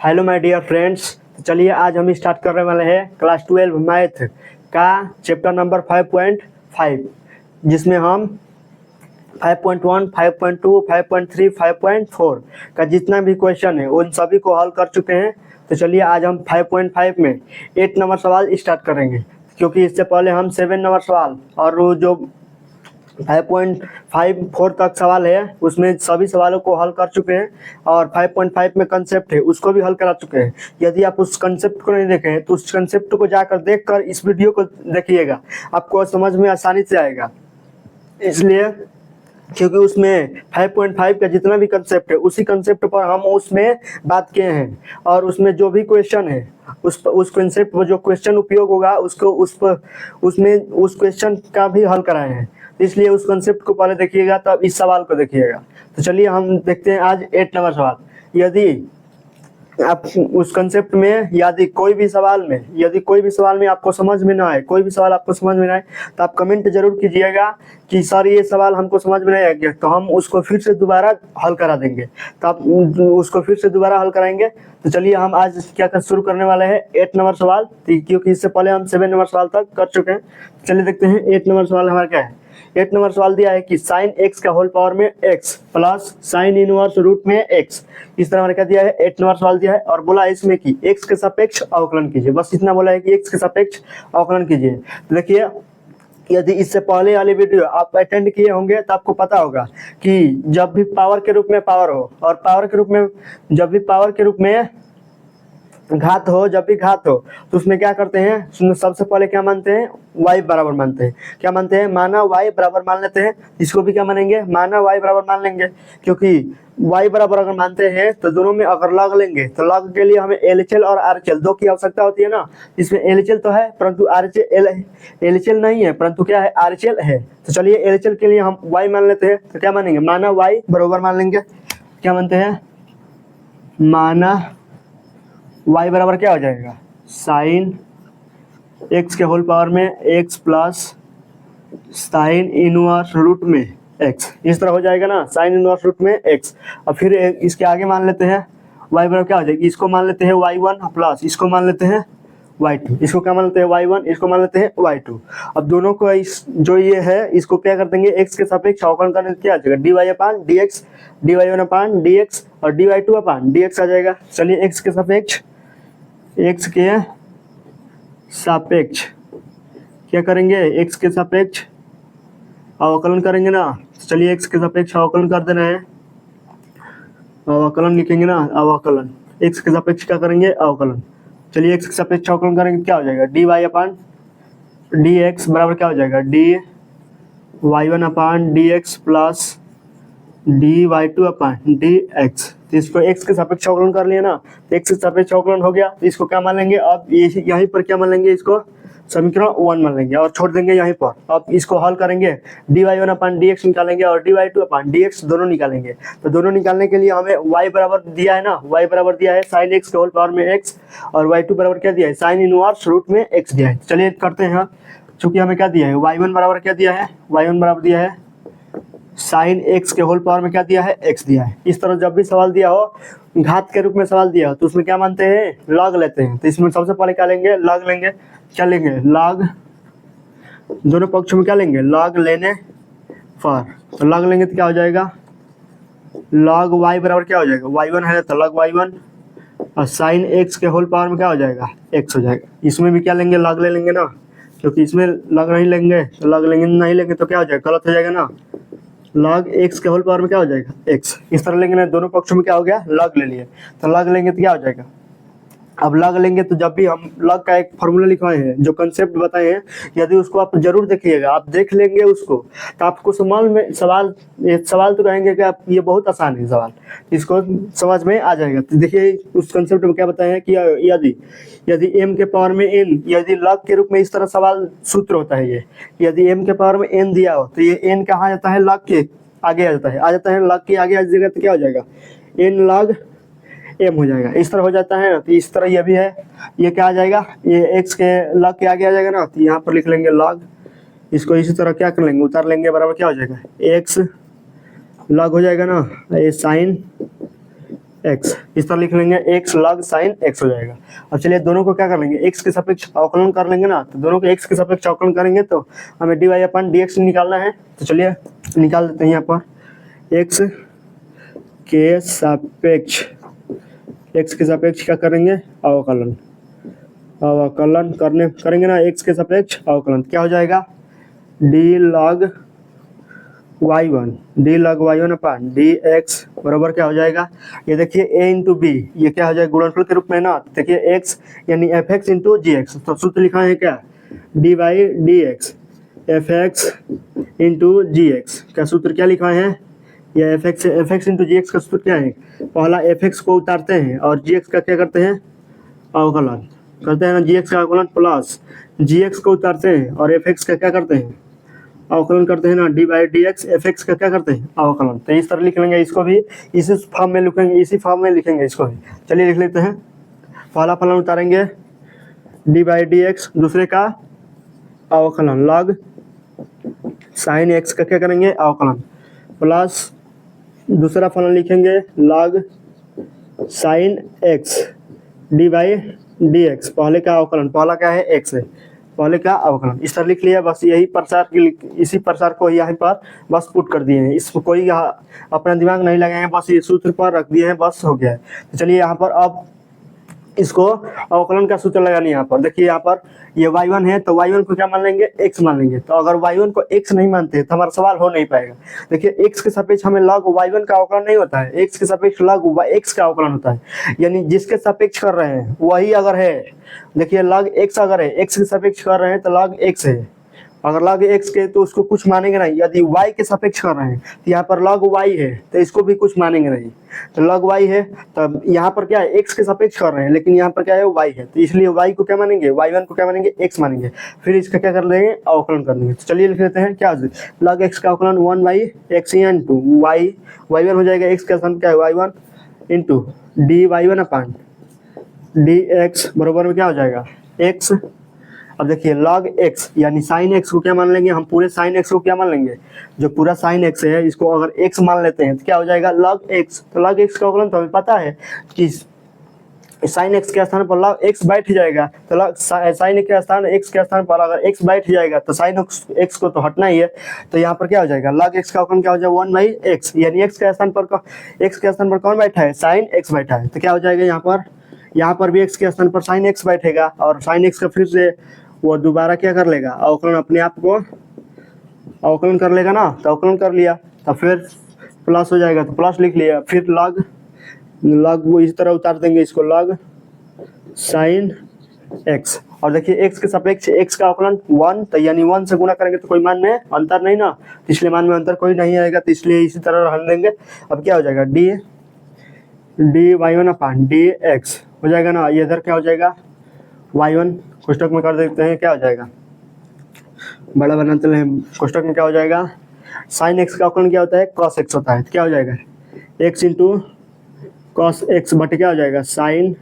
Hello my dear friends, चलिए आज हम स्टार्ट करने वाले हैं क्लास 12 मैथ का चैप्टर नंबर 5.5, जिसमें हम 5.1, 5.2, 5.3, 5.4 का जितना भी क्वेश्चन है उन सभी को हल कर चुके हैं। तो चलिए आज हम 5.5 में 8 नंबर सवाल स्टार्ट करेंगे, क्योंकि इससे पहले हम 7 नंबर सवाल और वो जो 5.54 तक सवाल है उसमें सभी सवालों को हल कर चुके हैं, और 5.5 में कंसेप्ट है उसको भी हल करा चुके हैं। यदि आप उस कंसेप्ट को नहीं देखे हैं तो उस कंसेप्ट को जाकर देखकर इस वीडियो को देखिएगा, आपको समझ में आसानी से आएगा। इसलिए क्योंकि उसमें 5.5 का जितना भी कंसेप्ट है उसी कंसेप्ट पर हम उसमें बात किए हैं, और उसमें जो भी क्वेश्चन है उस कंसेप्ट पर जो क्वेश्चन उपयोग होगा उसको उसमें उस क्वेश्चन का भी हल कराए हैं। इसलिए उस कंसेप्ट को पहले देखिएगा तब इस सवाल को देखिएगा। तो चलिए हम देखते हैं आज 8 नंबर सवाल। यदि आप उस कंसेप्ट में यदि कोई भी सवाल में आपको समझ में ना आए, कोई भी सवाल आपको समझ में ना आए तो आप कमेंट जरूर कीजिएगा कि सर ये सवाल हमको समझ में नहीं आएगा, तो हम उसको फिर से दोबारा हल करा देंगे। तो आप उसको फिर से दोबारा हल कराएंगे। तो चलिए हम आज क्या शुरू करने वाले हैं 8 नंबर सवाल, क्योंकि इससे पहले हम 7 नंबर सवाल तक कर चुके हैं। चलिए देखते हैं 8 नंबर सवाल हमारा क्या है। 8 नंबर सवाल दिया है कि साइन एक्स का होल पावर में x plus sine inverse root में एक्स, इस तरह हमारे क्या दिया है 8 नंबर सवाल दिया है। और बोला है इसमें कि एक्स के सापेक्ष अवकलन कीजिए, बस इतना बोला है कि एक्स के सापेक्ष अवकलन कीजिए। तो देखिए, यदि इससे पहले वाली वीडियो आप अटेंड किए होंगे तो आपको पता होगा कि जब भी पावर के रूप में पावर हो और पावर के रूप में जब भी पावर के रूप में घात हो, जब भी घात हो तो उसमें क्या करते हैं, सबसे पहले क्या मानते हैं, y बराबर मानते हैं। क्या मानते हैं, माना y बराबर मान लेते हैं। इसको भी क्या मानेंगे, माना y बराबर मान लेंगे, क्योंकि y बराबर अगर मानते हैं तो दोनों में अगर लॉग लेंगे तो लॉग के लिए हमें LHL और RHL दो की आवश्यकता होती है ना। इसमें LHL तो है परंतु LHL नहीं है, परंतु क्या है, RHL है। तो चलिए LHL के लिए हम y मान लेते हैं। तो क्या मानेंगे, माना y बराबर मान लेंगे। क्या मानते हैं, माना y बराबर क्या हो जाएगा, साइन x के होल पावर में x plus sine inverse root में x, इस तरह हो जाएगा ना, साइन इनवर्स रूट में x। और फिर इसके आगे मान लेते हैं y बराबर क्या हो जाएगी, इसको मान लेते हैं y1 प्लस इसको मान लेते हैं y2, इसको क्या मान लेते हैं y1, इसको मान लेते हैं y2। अब दोनों को जो ये है इसको क्या कर देंगे, x के सापेक्ष अवकलन करने से क्या आ जाएगा, dy अपान dx, dy1 अपान dx और dy2 अपान dx आ जाएगा। चलिए x के सापेक्ष क्या करेंगे, x के सापेक्ष अवकलन करेंगे ना। चलिए x के सापेक्ष अवकलन कर देना है, अवकलन लिखेंगे ना, अवकलन x के सापेक्ष क्या करेंगे, अवकलन। चलिए x के सापेक्ष अवकलन करेंगे, क्या हो जाएगा, dy अपान dx बराबर क्या हो जाएगा, dy1 अपान dx प्लस dy2 अपान dx। तो इसको x के सापेक्ष अवकलन कर लिया ना, तो x के सापेक्ष अवकलन हो गया। तो इसको क्या मान लेंगे, अब ये यहीं पर क्या मान लेंगे, इसको समीकरण 1 मान लेंगे और छोड़ देंगे यहीं पर। अब इसको हल करेंगे, dy1 अपान dx निकालेंगे और dy2 अपान dx दोनों निकालेंगे। तो दोनों निकालने के लिए हमें y बराबर दिया है ना, y बराबर दिया है साइन x के होल पावर में x, और y2 बराबर क्या दिया है, साइन इनवर्स रूट में x दिया है। चलिए करते हैं, चूंकि हमें क्या दिया है, y1 बराबर क्या दिया है, y1 बराबर दिया है साइन x के होल पावर में क्या दिया है, x दिया है। इस तरह जब भी सवाल दिया हो, घात के रूप में सवाल दिया हो, तो उसमें क्या मानते हैं, लॉग लेते हैं। तो इसमें सबसे पहले क्या लेंगे, लॉग लेंगे। क्या लेंगे, लॉग, दोनों पक्षों में क्या लेंगे, लॉग लेने पर। तो लॉग लेंगे तो क्या हो जाएगा, लॉग y बराबर क्या हो जाएगा, y1 है तो लॉग y1, और साइन x के होल पावर में क्या हो जाएगा, x हो जाएगा। इसमें भी क्या लेंगे, लॉग ले लेंगे ना, क्योंकि इसमें लॉग नहीं लेंगे तो लॉग नहीं लेंगे तो क्या हो जाएगा, गलत हो जाएगा ना। लॉग x के होल पावर में क्या हो जाएगा, x, इस तरह लेंगे ना, दोनों पक्षों में क्या हो गया, लॉग ले लिए। तो लॉग लेंगे तो क्या हो जाएगा, अब लॉग लेंगे तो जब भी हम लॉग का एक फॉर्मूला लिखवाए हैं, जो कंसेप्ट बताए हैं, यदि उसको आप जरूर देखिएगा, आप देख लेंगे उसको तो आपको सवाल तो कहेंगे कि आप ये बहुत आसान है सवाल, इसको समझ में आ जाएगा। तो देखिए उस कंसेप्ट में क्या बताए हैं कि यदि m के पावर में n, यदि लॉग के रूप में इस तरह सवाल सूत्र होता है, ये यदि m के पावर में n दिया हो तो ये n कहाँ जाता है, लॉग के आगे आ जाता है लॉग के आगे आ जाएगा। तो क्या हो जाएगा, n लॉग m हो जाएगा, इस तरह हो जाता है ना। तो इस तरह ये भी है, ये क्या आ जाएगा, ये x के लॉग के आगे आ जाएगा ना, तो यहाँ पर लिख लेंगे लॉग, इसको इसी तरह क्या कर लेंगे, उतार लेंगे, बराबर क्या हो जाएगा, x लॉग हो जाएगा ना, ये साइन एक्स, इस तरह लिख लेंगे एक्स लॉग साइन एक्स हो जाएगा। अब चलिए दोनों को क्या कर लेंगे, एक्स के सापेक्ष अवकलन कर लेंगे ना, तो दोनों को एक्स के सापेक्ष अवकलन करेंगे तो हमें डी वाई अपन डी एक्स निकालना है। तो चलिए निकाल देते हैं यहाँ पर एक्स के सापेक्ष, एक्स के सापेक्ष क्या करेंगे अवकलन, अवकलन करेंगे ना एक्स के सापेक्ष अवकलन, क्या हो जाएगा D log y1, D log y1 अपान डी एक्स बराबर क्या हो जाएगा, ये देखिए a इंटू बी, ये क्या हो जाएगा गुणनफल के रूप में ना, देखिए x यानी f x into g x, तो सूत्र लिखा है क्या d y d x f x into g x, क्या सूत्र क्या लिखा है, ये f x into g x का सूत्र क्या है, पहला एफ एक्स को उतारते हैं और जी एक्स का क्या करते हैं अवकलन करते हैं ना, जी एक्स का अवकलन प्लस जी एक्स को उतारते हैं और एफ एक्स का क्या करते हैं अवकलन करते हैं ना, D by d x f x का क्या करते हैं अवकलन। तो इस तरह लिख लेंगे इसको भी, इसी फॉर्म में लिखेंगे, इसी फॉर्म में लिखेंगे इसको भी। चलिए लिख लेते हैं, पहला फलन उतारेंगे डी बाई डी एक्स, दूसरे का अवकलन लॉग साइन एक्स का क्या करेंगे अवकलन, प्लस दूसरा फलन लिखेंगे log sine x d by d x, पहले का अवकलन, पहला क्या है एक्स है, पहले का अवकलन, इस तरह लिख लिया। बस यही प्रसार की, इसी प्रसार को यहाँ पर बस पुट कर दिए हैं, इसमें कोई यहाँ अपना दिमाग नहीं लगाएंगे, बस ये सूत्र पर रख दिए हैं, बस हो गया है। तो चलिए यहाँ पर अब इसको अवकलन का सूत्र लगानी, यहाँ पर देखिए, यहाँ पर ये y1 है तो y1 को क्या मान लेंगे x मान लेंगे, तो अगर y1 को x नहीं मानते तो हमारा सवाल हो नहीं पाएगा। देखिए x के सापेक्ष हमें log y1 का अवकलन नहीं होता है, x के सापेक्ष log x का अवकलन होता है, यानी जिसके सापेक्ष कर रहे हैं वही अगर है, देखिए log x अगर है, x के सापेक्ष कर रहे हैं तो log x है, अगर log x के तो उसको कुछ मानेंगे नहीं, यदि y के सापेक्ष कर रहे हैं तो यहाँ पर log y है तो इसको भी कुछ मानेंगे नहीं, तो log y है तब यहाँ पर क्या है x के सापेक्ष कर रहे हैं, लेकिन यहाँ पर क्या है y है, तो इसलिए y को क्या मानेंगे y1 को क्या मानेंगे x मानेंगे, फिर इसका क्या कर देंगे अवकलन कर देंगे। तो चलिए लिख लेते हैं क्या log x का अवकलन 1 बाई x इंटू y1 हो जाएगा, x का स्थान क्या है y1 इंटू डी y1 अपान डी एक्स बराबर में क्या हो जाएगा x। अब देखिए log x यानी sin x को क्या मान लेंगे हम, पूरे sin x को क्या मान लेंगे, जो पूरा sin x है इसको अगर x मान लेते हैं तो क्या हो जाएगा log x, तो log x का अवकलन तो हमें पता है कि sin x के स्थान पर log x बैठ जाएगा, तो sin के स्थान x के स्थान पर अगर x बैठ जाएगा तो sin x को तो हटना ही है, तो यहाँ पर क्या हो जाएगा log x का अवकलन क्या हो जाएगा 1 बाई x, यानी x के स्थान पर कौन बैठा है sin x बैठा है, तो क्या हो जाएगा यहाँ पर भी x के स्थान पर sin x बैठेगा और sin x का फिर से वो दोबारा क्या कर लेगा अवकलन, अपने आप को अवकलन कर लेगा ना, तो अवकलन कर लिया तो फिर प्लस हो जाएगा, तो प्लस लिख लिया, फिर log वो इस तरह उतार देंगे इसको log साइन x, और देखिए x के सापेक्ष x का अवकलन 1, तो यानी 1 से गुणा करेंगे तो कोई मान में अंतर नहीं ना, तो इसलिए मान में अंतर कोई नहीं आएगा, तो इसलिए इसी तरह रहने देंगे। अब क्या हो जाएगा डी y1 अपान डी एक्स हो जाएगा ना, ये इधर क्या हो जाएगा y1 कोष्टक में कर देते हैं, क्या हो जाएगा बड़ा बनाते हैं कोष्टक में, क्या हो जाएगा sin x का अवकलन क्या होता है cos x होता है, तो क्या हो जाएगा x इंटू cos x बटे क्या हो जाएगा sin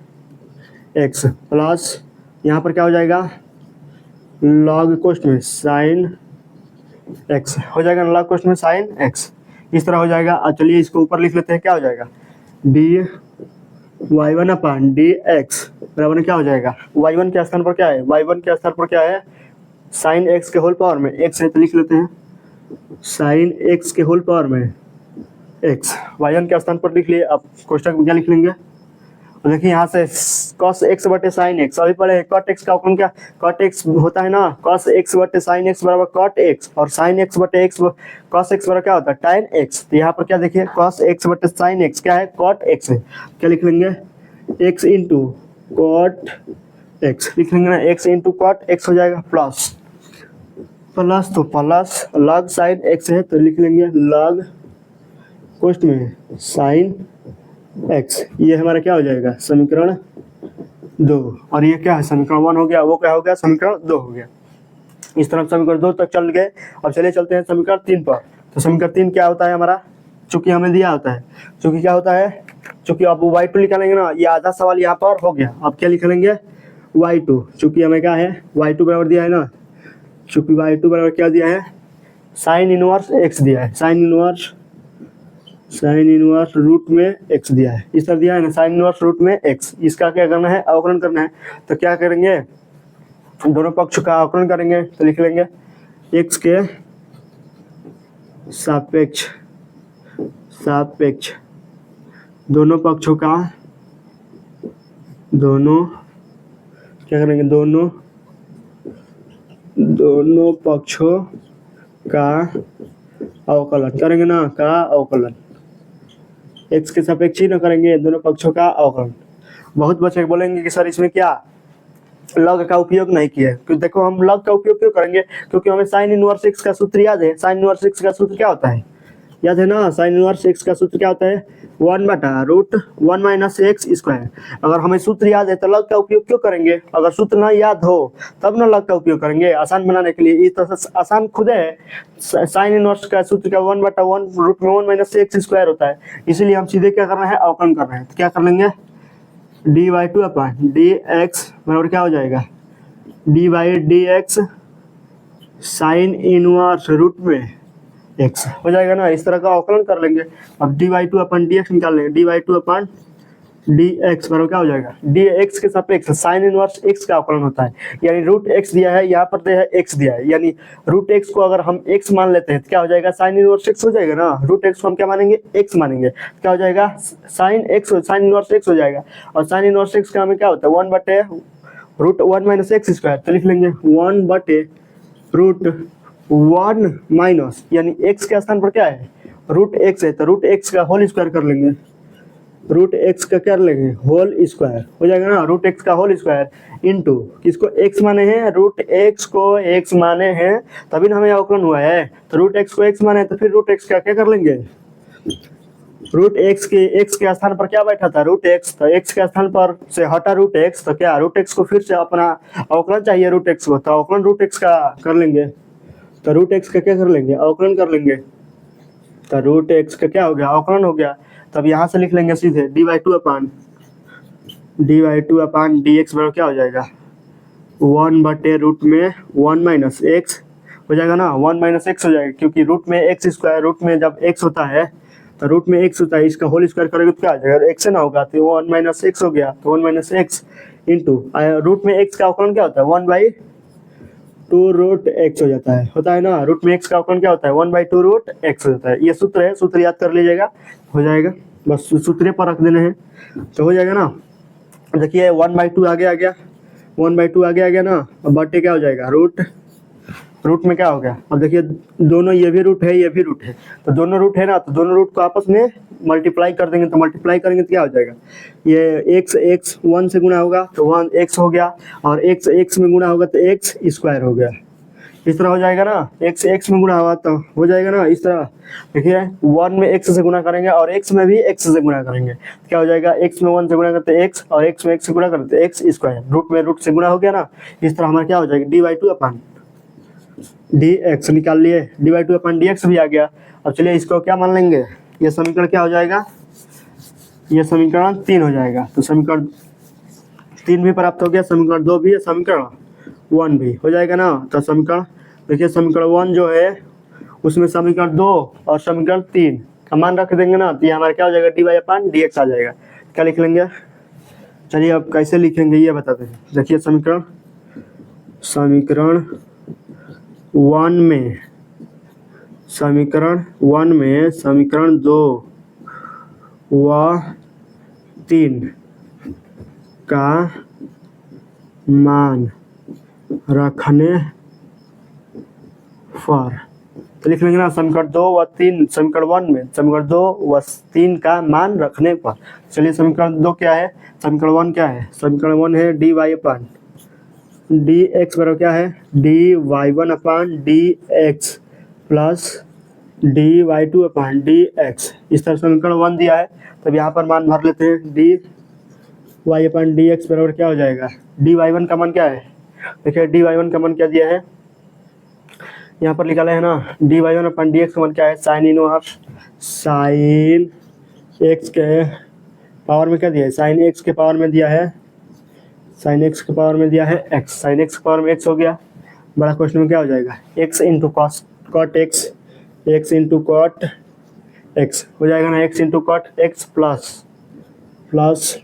x प्लस यहाँ पर क्या हो जाएगा log कोष्ट में sin x हो जाएगा, log कोष्ट में sin x इस तरह हो जाएगा। चलिए इसको ऊपर लिख लेते हैं, क्या हो जाएगा डी y1 अपान डी एक्स बराबर क्या हो जाएगा, y1 के स्थान पर क्या है, y1 के स्थान पर क्या है sin x के होल पावर में x है, तो लिख लेते हैं sin x के होल पावर में x, y1 के स्थान पर लिख लिए। अब कोष्टक में क्या लिख लेंगे, और देखिए यहाँ से cos x बटे sin x, अभी पढ़े cot x का अवकलन क्या cot x होता है ना, cos x बटे sin x बराबर cot x, और sin x बटे x cos x बराबर क्या होता है tan x, तो यहाँ पर क्या देखिए cos x बटे sin x क्या है cot x है, क्या लिख लेंगे x इंटू cot x लिख लेंगे ना, x इंटू cot x हो जाएगा प्लस तो प्लस log sin x है तो लिख लेंगे log कोष्ट में sin x, ये हमारा क्या हो जाएगा समीकरण 2, और ये क्या है समीकरण 1 हो गया, वो क्या हो गया समीकरण 2 हो गया। इस तरह समीकरण 2 तक चल गए। अब चलिए चलते हैं समीकरण 3 पर। तो समीकरण 3 क्या होता है हमारा, चूंकि हमें दिया होता है, चूंकि क्या होता है, चूंकि अब y2 निकालेंगे ना, ये आधा सवाल यहाँ पर हो गया। अब क्या लिख लेंगे y2, चूंकि हमें क्या है y2 बराबर दिया है ना, चूंकि y2 बराबर क्या दिया है साइन इनवर्स x दिया है, sine inverse sine inverse root में एक्स दिया है, इस तरह दिया है ना, साइन इनवर्स रूट में एक्स। इसका क्या करना है, अवकलन करना है। तो क्या करेंगे, दोनों पक्ष का अवकलन करेंगे। तो लिख लेंगे एक्स के सापेक्ष दोनों पक्षों का, दोनों क्या करेंगे, दोनों पक्षों का अवकलन करेंगे ना, का अवकलन एक्स के सापेक्ष ही ना करेंगे, दोनों पक्षों का अवकलन। बहुत बच्चे बोलेंगे कि सर इसमें क्या लॉग का उपयोग नहीं किया है। क्योंकि देखो हम लॉग का उपयोग क्यों करेंगे, क्योंकि हमें साइन इनवर्स एक्स का सूत्र याद है। साइन इनवर्स एक्स का सूत्र क्या होता है, याद है ना, साइन इनवर्स एक्स का सूत्र क्या होता है, 1/√1 माइनस एक्स स्क्वायर। अगर हमें सूत्र याद है तो लॉग का उपयोग क्यों करेंगे, अगर सूत्र ना याद हो तब ना लॉग का उपयोग करेंगे, आसान बनाने के लिए। इस तरह से आसान खुद है, साइन इनवर्स का सूत्र का 1/√1 माइनस एक्स स्क्वायर होता है। इसीलिए हम सीधे क्या करना है, अवकलन कर रहे हैं। तो क्या कर लेंगे, dy/dx बराबर क्या हो जाएगा, dy/dx साइन इनवर्स रूट में एक्स हो जाएगा ना, इस तरह का अवकलन कर लेंगे। अब dy/dx निकाल लेंगे, dy/dx बराबर क्या हो जाएगा, dx के सापेक्ष साइन इनवर्स x का अवकलन होता है। यानी रूट x दिया है, यहाँ पर दिया है x दिया है, यानी रूट x को अगर हम x मान लेते हैं तो क्या हो जाएगा, साइन इनवर्स x हो जाएगा ना। रूट x को हम क्या मानेंगे, x मानेंगे, क्या हो जाएगा, साइन इनवर्स x हो जाएगा। और साइन इनवर्स x का हमें क्या होता है, 1/√1 माइनस एक्स स्क्वायर। तो लिख लेंगे 1/√1 माइनस, यानी x के स्थान पर क्या है, रूट x है, तो रूट x का होल स्क्वायर कर लेंगे, रूट x का कर लेंगे होल स्क्वायर हो जाएगा ना, रूट x का होल स्क्वायर इंटू किसको x माने हैं, रूट x को x माने हैं तभी ना हमें अवकलन हुआ है। तो रूट x को x माने हैं तो फिर रूट x का क्या कर लेंगे, रूट x के स्थान पर क्या बैठा था, रूट x, तो x के स्थान पर से हटा रूट x, तो क्या रूट x को फिर से अपना अवकलन चाहिए रूट x को, तो अवकलन रूट x का कर लेंगे। तो रूट x का क्या कर लेंगे, अवकलन कर लेंगे। तो रूट x का क्या हो गया, अवकलन हो गया। तब यहाँ से लिख लेंगे सीधे dy/2/dx बराबर क्या हो जाएगा, 1/√1 माइनस एक्स हो जाएगा ना, 1 माइनस एक्स हो जाएगा, क्योंकि रूट में एक्स स्क्वायर, रूट में जब एक्स होता है तो रूट में एक्स होता है, इसका होल स्क्वायर करेंगे तो क्या आ जाएगा, एक्स ना होगा तो 1 माइनस एक्स हो गया। तो 1 माइनस एक्स इंटू रूट में एक्स का अवकलन क्या होता है, 1/2√x हो जाता है ना। रूट में x का अवकलन क्या होता है, 1/2√x हो जाता है। ये सूत्र है, सूत्र याद कर लीजिएगा, हो जाएगा, बस सूत्र पर रख देने हैं तो हो जाएगा ना। देखिए 1/2 आगे आ गया, 1/2 आगे आ गया ना। अब बटे क्या हो जाएगा, रूट में क्या हो गया। अब देखिए दोनों, ये भी रूट है, ये भी रूट है, तो दोनों रूट है ना, तो दोनों रूट को आपस में मल्टीप्लाई कर देंगे। तो मल्टीप्लाई करेंगे तो क्या हो जाएगा, ये x 1 से गुणा होगा तो 1x हो गया, और x में गुणा होगा तो x स्क्वायर हो गया। इस तरह हो जाएगा ना, x में गुणा हुआ तो हो जाएगा ना इस तरह। देखिए 1 में x से गुणा करेंगे और x में भी x से गुणा करेंगे, तो क्या हो जाएगा, x में 1 से गुणा करते x और x में x से गुणा करते x स्क्वायर, रूट में रूट से गुणा हो गया ना। इस तरह हमारा क्या हो जाएगा, dy/2/dx निकाल लिए, dy/2/dx भी आ गया। अब चलिए इसको क्या मान लेंगे, ये समीकरण क्या हो जाएगा, ये समीकरण 3 हो जाएगा। तो समीकरण 3 भी प्राप्त हो गया, समीकरण 2 भी है, समीकरण 1 भी हो जाएगा ना। तो समीकरण देखिए, समीकरण 1 जो है उसमें समीकरण 2 और समीकरण 3 का मान रख देंगे ना, तो ये हमारा क्या हो जाएगा, dy/dx आ जाएगा। क्या लिख लेंगे, चलिए अब कैसे लिखेंगे ये बताते हैं। देखिए समीकरण 1 में समीकरण 2 व 3 का मान रखने पर, तो लिख लेंगे ना, समीकरण 2 व 3, समीकरण 1 में समीकरण 2 व 3 का मान रखने पर। चलिए समीकरण 2 क्या है, समीकरण 1 क्या है, समीकरण 1 है dy/dx बराबर क्या है, dy1/dx प्लस dy2/dx। इस तरह समीकरण 1 दिया है, तब यहाँ पर मान भर लेते हैं, dy/dx बराबर क्या हो जाएगा, dy1 का मान क्या है, देखिए dy1 का मान क्या दिया है, यहाँ पर निकाला है ना, dy1/dx का मान क्या है, साइन इनवर्स साइन x के पावर में क्या दिया है, साइन x के पावर में दिया है, साइन x के पावर में दिया है x, साइन x के पावर में x हो गया। बड़ा क्वेश्चन में क्या हो जाएगा, x into cot x, x into cot x हो जाएगा ना, x into cot x plus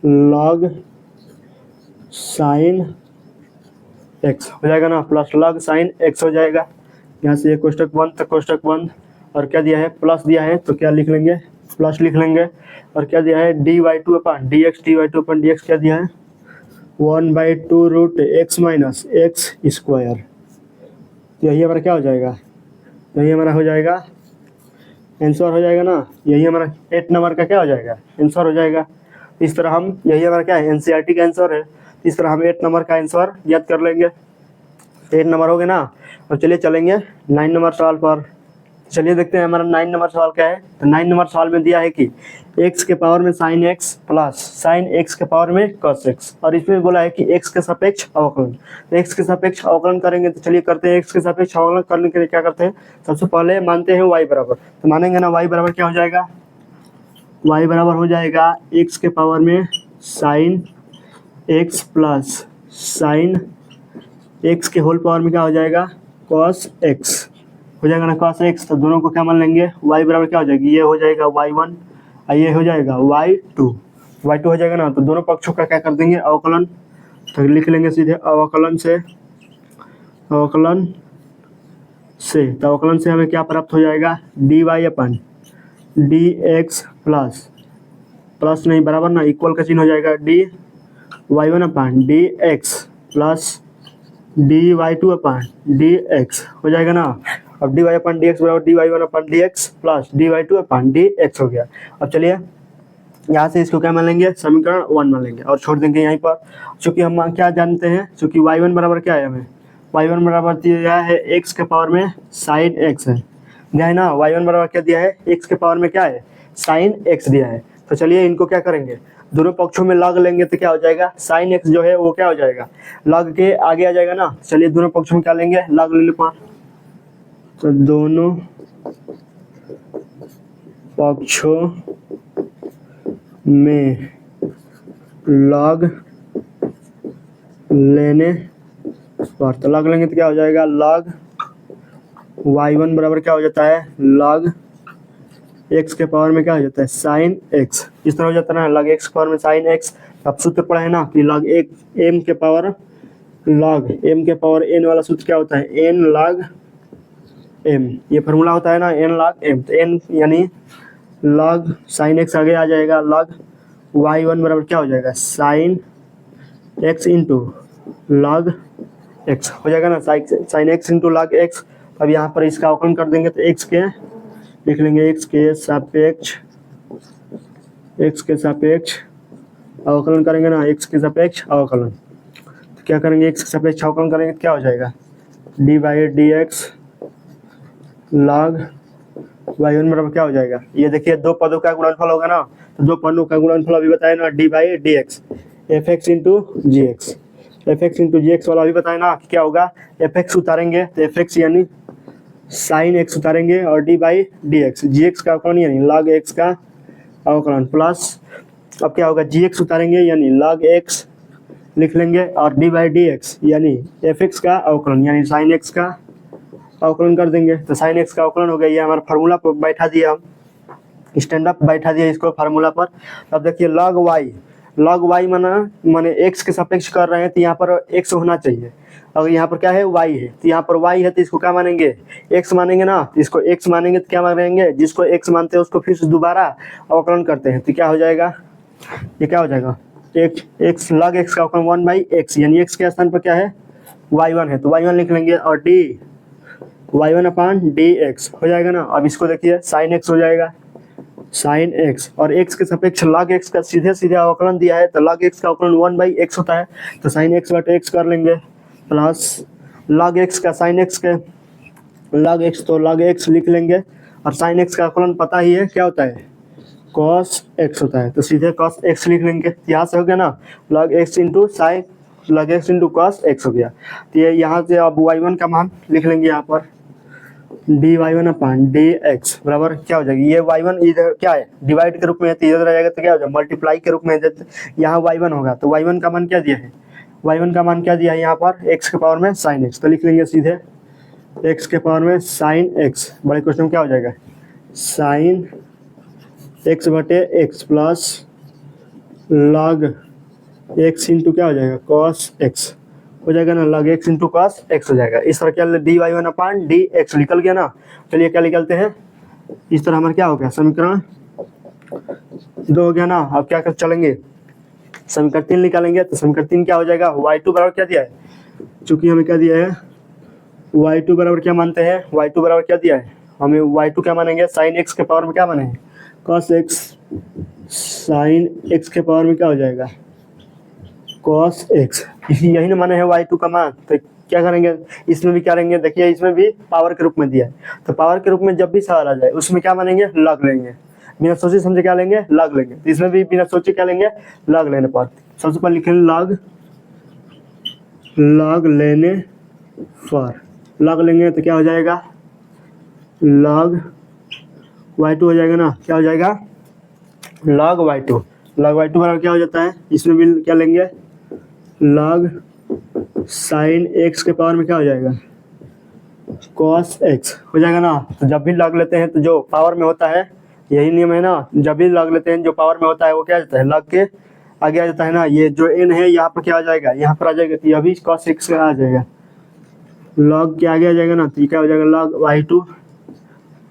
log sine x हो जाएगा ना, प्लस लॉग साइन एक्स हो जाएगा। यहाँ से ये कोष्टक बंद तक कोष्टक बंद, और क्या दिया है प्लस दिया है तो क्या लिख लेंगे प्लस लिख लेंगे, और क्या दिया है dy two upon d x क्या दिया है 1/2 root x minus x square. यही हमारा क्या हो जाएगा, यही हमारा हो जाएगा आंसर हो जाएगा ना, यही हमारा 8 नंबर का क्या हो जाएगा आंसर हो जाएगा। इस तरह हम, यही हमारा क्या है एनसीईआरटी का आंसर है, इस तरह हम 8 नंबर का आंसर याद कर लेंगे। 8 नंबर हो गए ना, और चलिए चलेंगे 9 नंबर सवाल पर। चलिए देखते हैं हमारा 9 नंबर सवाल क्या है। तो 9 नंबर सवाल में दिया है कि x के पावर में sine x plus sine x के पावर में कॉस एक्स, और इसमें बोला है कि x के सापेक्ष अवकलन। तो x के सापेक्ष अवकलन करेंगे, तो चलिए करते हैं। x के सापेक्ष अवकलन करने के लिए क्या करते हैं, सबसे पहले मानते हैं y बराबर। तो मानेंगे ना y बराबर क्या हो जाएगा, y बराबर हो जाएगा x के पावर में sine x plus sine x के होल पावर में क्या हो जाएगा कॉस एक्स हो जाएगा ना, cos x। तो दोनों को क्या मान लेंगे, y बराबर क्या हो जाएगी, ये हो जाएगा y1 और ये हो जाएगा y2 हो जाएगा ना। तो दोनों पक्षों का क्या कर देंगे अवकलन, तो लिख लेंगे सीधे अवकलन से तो अवकलन से हमें क्या प्राप्त हो जाएगा dy अपन dx प्लस नहीं बराबर ना, इक्वल का चिन्ह हो जाएगा dy1 अपन dx प्लस dy2 अपन dx हो जाएगा ना। अब dy अपन dx बराबर dy1 अपन dx प्लस dy2 अपन dx हो गया। अब चलिए यहाँ से इसको क्या मान लेंगे समीकरण 1 मान लेंगे और छोड़ देंगे यहीं पर, चूंकि हम क्या जानते हैं, चूंकि y1 बराबर क्या है, हमें y1 बराबर दिया है x के पावर में साइन x है, दिया है ना। y1 बराबर क्या दिया है, x के पावर में क्या है साइन x दिया है। तो चलिए इनको क्या करेंगे, दोनों पक्षों में लॉग लेंगे तो क्या हो जाएगा साइन x जो है वो क्या हो जाएगा लॉग के आगे आ जाएगा ना। चलिए दोनों पक्षों में क्या लेंगे लॉग ले लो, तो दोनों पक्षों में लॉग लेने पर, तो लॉग लेंगे तो क्या हो जाएगा लॉग y1 बराबर क्या हो जाता है लॉग x के पावर में क्या हो जाता है साइन x, इस तरह हो जाता है ना लॉग x के पावर में साइन x। अब सूत्र पढ़ा है ना कि लॉग m के पावर n वाला सूत्र क्या होता है n लॉग m, ये फार्मूला होता है ना n लॉग m। तो n यानी लॉग साइन x आगे आ जाएगा, लॉग y1 बराबर क्या हो जाएगा sine x into log x हो जाएगा ना, sine x into log x। अब यहाँ पर इसका अवकलन कर देंगे तो x के लिख लेंगे x के सापेक्ष अवकलन करेंगे ना, x के सापेक्ष अवकलन। तो क्या करेंगे x के सापेक्ष अवकलन करेंगे तो क्या हो जाएगा dy/dx लॉग y1 बराबर क्या हो जाएगा, ये देखिए दो पदों का गुणनफल होगा ना, तो दो पदों का गुणनफल अभी बताया ना dy/dx fx इंटू gx वाला अभी बताया ना कि क्या होगा, fx उतारेंगे तो fx यानी साइन x उतारेंगे और dy/dx gx का अवकलन यानी log x का अवकलन प्लस अब क्या होगा gx उतारेंगे यानी log x लिख लेंगे और dy/dx यानी fx का अवकलन यानी साइन x का अवकलन कर देंगे। तो साइन x का अवकलन हो गया, ये हमारा फार्मूला पर बैठा दिया, हम स्टैंड अप बैठा दिया इसको फार्मूला पर। अब देखिए log y माने x के सापेक्ष कर रहे हैं तो यहाँ पर x होना चाहिए, अगर यहाँ पर क्या है y है तो यहाँ पर y है तो इसको क्या मानेंगे x मानेंगे ना, तो इसको x मानेंगे तो क्या मानेंगे जिसको x मानते हैं उसको फिर से दोबारा अवकलन करते हैं तो क्या हो जाएगा, ये क्या हो जाएगा x log x का अवकलन 1/x यानी x के स्थान पर क्या है y1 है तो y1 लिख लेंगे और y1 अपान dx हो जाएगा ना। अब इसको देखिए साइन x हो जाएगा साइन x और x के सापेक्ष log x का सीधे अवकलन दिया है तो log x का अवकलन 1/x होता है, तो साइन x बटे x कर लेंगे प्लस log x का साइन x के log x तो log x लिख लेंगे और साइन x का अवकलन पता ही है क्या होता है cos x होता है, तो सीधे cos x लिख लेंगे। यहाँ से हो गया ना log x into sine log x into cos x हो गया। तो ये यहाँ से अब y1 का मान लिख लेंगे यहाँ पर dy1 अपान dx बराबर क्या हो जाएगी, ये y1 इधर क्या है डिवाइड के रूप में है तो इधर आ जाएगा तो क्या हो जाएगा मल्टीप्लाई के रूप में यहाँ y1 होगा, तो y1 का मान क्या दिया है यहाँ पर x के पावर में साइन x, तो लिख लेंगे सीधे x के पावर में साइन x, बड़े क्वेश्चन में क्या हो जाएगा साइन एक्स बटे x plus log x into क्या हो जाएगा कॉस एक्स हो जाएगा ना, log x into cos x हो जाएगा। इस तरह क्या d y one upon d x निकल गया ना। चलिए क्या निकलते हैं, इस तरह हमारा क्या हो गया समीकरण 2 हो गया ना। अब क्या कर चलेंगे समीकरण 3 निकालेंगे, तो समीकरण 3 क्या हो जाएगा, y2 बराबर क्या दिया है, चूंकि हमें क्या दिया है y2 बराबर क्या मानते हैं, y2 बराबर क्या दिया है हमें, y2 क्या मानेंगे साइन एक्स के पावर में क्या मानेंगे cos एक्स, साइन एक्स के पावर में क्या हो जाएगा cos एक्स, यही ना माने है y2 का मान। तो क्या करेंगे इसमें भी क्या करेंगे, देखिए इसमें भी पावर के रूप में दिया है, तो पावर के रूप में जब भी सवाल आ जाए उसमें क्या मानेंगे लॉग लेंगे, बिना सोचे समझे क्या लेंगे लॉग लेंगे। तो इसमें भी बिना सोचे क्या लेंगे लॉग लेने पर, सबसे पहले लिखेंगे लॉग, लॉग लेने पर लॉग लेंगे तो क्या हो जाएगा लॉग y2 हो जाएगा ना, क्या हो जाएगा लॉग y2, लॉग y2 बराबर क्या हो जाता है, इसमें भी क्या लेंगे लॉग साइन एक्स के पावर में क्या हो जाएगा cos x हो जाएगा ना। तो जब भी लॉग लेते हैं तो जो पावर में होता है, यही नियम है ना, जब भी लॉग लेते हैं जो पावर में होता है वो क्या आ जाता है लॉग के आगे आ जाता है ना। ये जो n है यहाँ पर क्या आ जाएगा, यहाँ पर आ जाएगा, तो यह भी cos x का आ जाएगा, लॉग के आगे आ जाएगा ना, तो ये क्या हो जाएगा log y2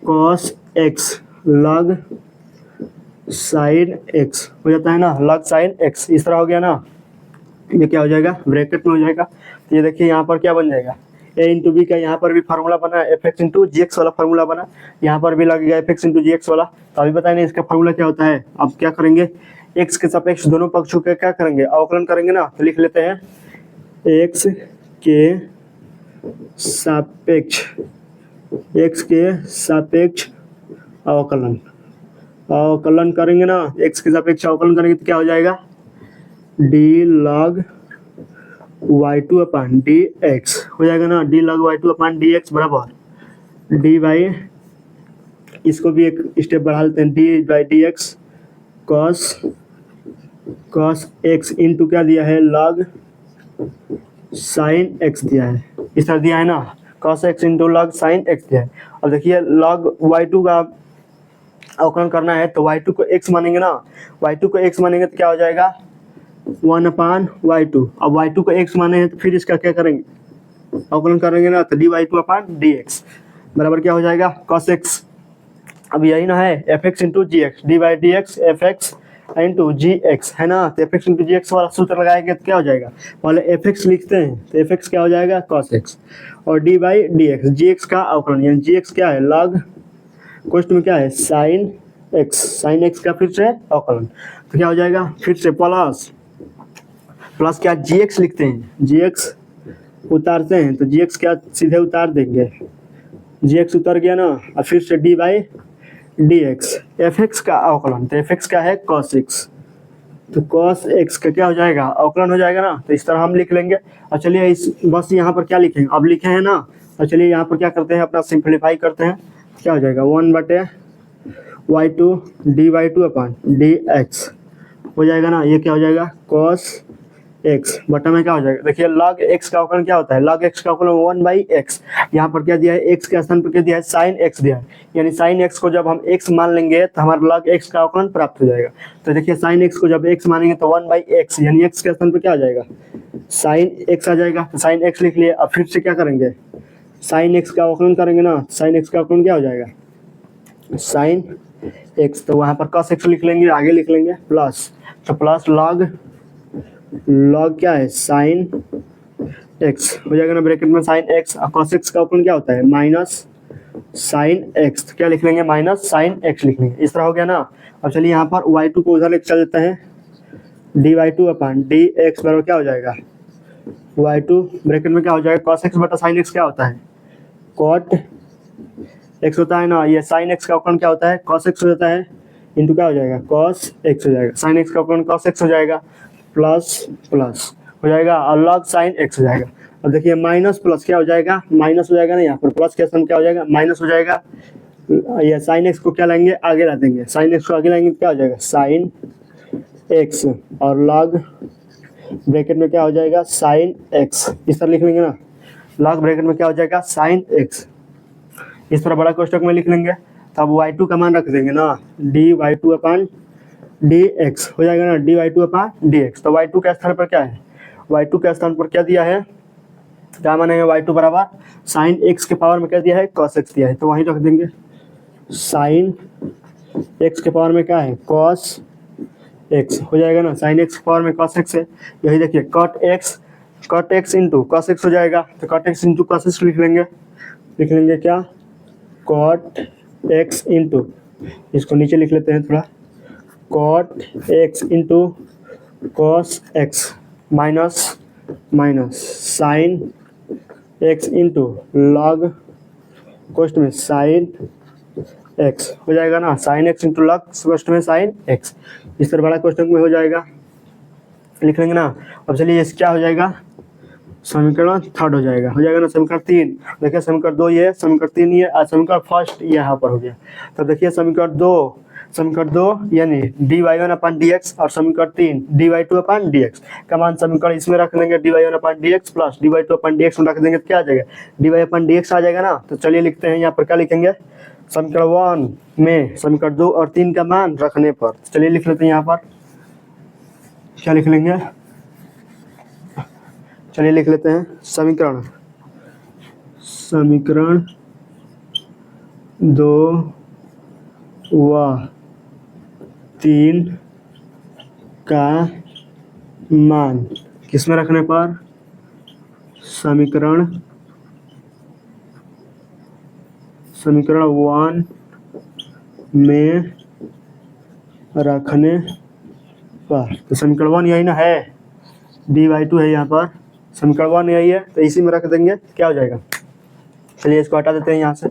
cos x log sign x हो जाता है ना, लॉग साइन x इस तरह हो गया ना। ये क्या हो जाएगा ब्रैकेट में हो जाएगा, तो ये देखिए यहाँ पर क्या बन जाएगा a इंटू बी का, यहाँ पर भी फार्मूला बना F x into g x वाला फार्मूला बना, यहाँ पर भी लगेगा F x into g x वाला। तो अभी बताए नहीं इसका फार्मूला क्या होता है। अब क्या करेंगे एक्स के सापेक्ष दोनों पक्षों के क्या करेंगे अवकलन करेंगे ना, तो लिख लेते हैं एक्स के सापेक्ष, एक्स के सापेक्ष अवकलन, अवकलन करेंगे ना, एक्स के सापेक्ष अवकलन करेंगे तो क्या हो जाएगा डी लॉग y2 अपान डी एक्स हो जाएगा ना, डी लॉग y2 अपान डी एक्स बराबर डी बाई, इसको भी एक स्टेप बढ़ा लेते हैं, D by d x cos x into क्या दिया है लॉग साइन एक्स दिया है, इस तरह दिया है ना, cos x into log sine x दिया है। अब देखिए लॉग y2 का अवकलन करना है तो y2 को x मानेंगे ना, y2 को x मानेंगे तो क्या हो जाएगा 1 अपान y2। अब y2 को x माने हैं तो फिर इसका क्या करेंगे अवकलन करेंगे ना, तो डी y2 अपान डी एक्स बराबर क्या हो जाएगा cos x, अब यही ना है f x into g x, d by d x f x into g x है ना। तो f x into g x वाला सूत्र लगाएंगे तो क्या हो जाएगा, पहले एफ एक्स लिखते हैं तो एफ एक्स क्या हो जाएगा cos x और d by d x, g x का अवकलन यानी जी एक्स क्या है लॉग क्वेश्चन में क्या है साइन एक्स, साइन एक्स का फिर से अवकलन, तो क्या हो जाएगा फिर से प्लस प्लस क्या जी एक्स लिखते हैं, जी एक्स उतारते हैं तो जी एक्स क्या सीधे उतार देंगे, जी एक्स उतर गया ना। और फिर से D by d x f x का अवकलन, तो एफ एक्स क्या है cos x, तो cos x का क्या हो जाएगा अवकलन हो जाएगा ना, तो इस तरह हम लिख लेंगे। और चलिए इस बस यहाँ पर क्या लिखेंगे अब लिखे हैं ना, और चलिए यहाँ पर क्या करते हैं अपना सिंप्लीफाई करते हैं, क्या हो जाएगा 1 बटे y2 डी y2 अपान डी एक्स हो जाएगा ना, ये क्या हो जाएगा cos x बटा में क्या हो जाएगा, देखिए log x का अवकलन क्या होता है, log x का अवकलन 1 बाई एक्स, यहाँ पर क्या दिया है x के स्थान पर क्या दिया है sin x दिया है, यानी sin x को जब हम x मान लेंगे तो हमारा log x का अवकलन प्राप्त हो जाएगा। तो देखिए sin x को जब x मानेंगे तो 1 बाई एक्स यानी x के स्थान पर क्या आ जाएगा sin x आ जाएगा, तो sin x लिख लिए। अब फिर से क्या करेंगे sin x का अवकलन करेंगे ना, sin x का अवकलन क्या हो जाएगा sin x, तो वहाँ पर cos x लिख लेंगे, आगे लिख लेंगे प्लस, तो प्लस लॉग क्या है साइन एक्स हो जाएगा ना ब्रैकेट में साइन एक्स, और cos x का अवकलन क्या होता है माइनस साइन एक्स, तो क्या लिख लेंगे माइनस साइन एक्स लिख लेंगे, इस तरह हो गया ना। अब चलिए यहाँ पर y2 को उधर लेकर चल देते हैं, डी y2 अपान डी एक्स बराबर क्या हो जाएगा y2 ब्रैकेट में क्या हो जाएगा cos x बटा साइन एक्स क्या होता है cot x होता है ना, ये साइन एक्स का अवकलन क्या होता है cos x हो जाता है इंटू क्या हो जाएगा cos x हो जाएगा, साइन एक्स का अवकलन cos x हो जाएगा प्लस प्लस हो जाएगा और लॉग साइन एक्स हो जाएगा। अब देखिए माइनस प्लस क्या हो जाएगा माइनस हो जाएगा ना, यहाँ पर प्लस के स्थान क्या हो जाएगा माइनस हो जाएगा, ये साइन एक्स को क्या लाएंगे आगे ला देंगे, साइन एक्स को आगे लाएंगे क्या हो जाएगा साइन एक्स और लॉग ब्रैकेट में क्या हो जाएगा साइन एक्स, इस तरह लिख लेंगे ना, लॉग ब्रैकेट में क्या हो जाएगा साइन एक्स, इस तरह बड़ा कोष्टक में लिख लेंगे। तो अब y2 का मान रख देंगे ना, dy2 अपान dx हो जाएगा ना, dy2 अपान dx। तो y2 के स्थान पर क्या है, y2 के स्थान पर क्या दिया है, क्या मानेंगे, y2 बराबर साइन x के पावर में क्या दिया है, cos x दिया है, तो वहीं रख देंगे। साइन x के पावर में क्या है, cos x हो जाएगा ना, साइन x के पावर में cos x है। यही देखिए cot x into cos x हो जाएगा, तो cot x into cos x लिख लेंगे क्या, cot x इंटू, इसको नीचे लिख लेते हैं थोड़ा, cot x into cos x minus sine x into log कोष्ट में साइन x हो जाएगा ना, साइन x इंटू लॉग कोष्ट में साइन x, इस तरह बड़ा क्वेश्चन में हो जाएगा, लिख लेंगे ना। अब चलिए इस क्या हो जाएगा, समीकरण थर्ड हो जाएगा ना, समीकरण 3, देखिए समीकरण 2 ये, समीकरण 3 ये, और समीकरण फर्स्ट यहाँ पर हो गया। तो देखिए समीकरण 2 यानी dy1 अपान dx और समीकरण 3 dy2 अपान dx का मान समीकरण इसमें रख देंगे, dy1 अपान dx प्लस dy2 अपान dx में रख देंगे, क्या आ जाएगा, dy अपान dx आ जाएगा ना। तो चलिए लिखते हैं यहाँ पर, क्या लिखेंगे, समीकरण 1 में समीकरण 2 और 3 का मान रखने पर, चलिए लिख लेते हैं यहाँ पर, क्या लिख लेंगे, चलिए लिख लेते हैं समीकरण 2 व 3 का मान किसमें रखने पर, समीकरण 1 में रखने पर, तो समीकरण 1 यही ना है, dy2 है यहाँ पर, समीकरण 1 यही है, तो इसी में रख देंगे, क्या हो जाएगा, चलिए इसको हटा देते हैं यहाँ से,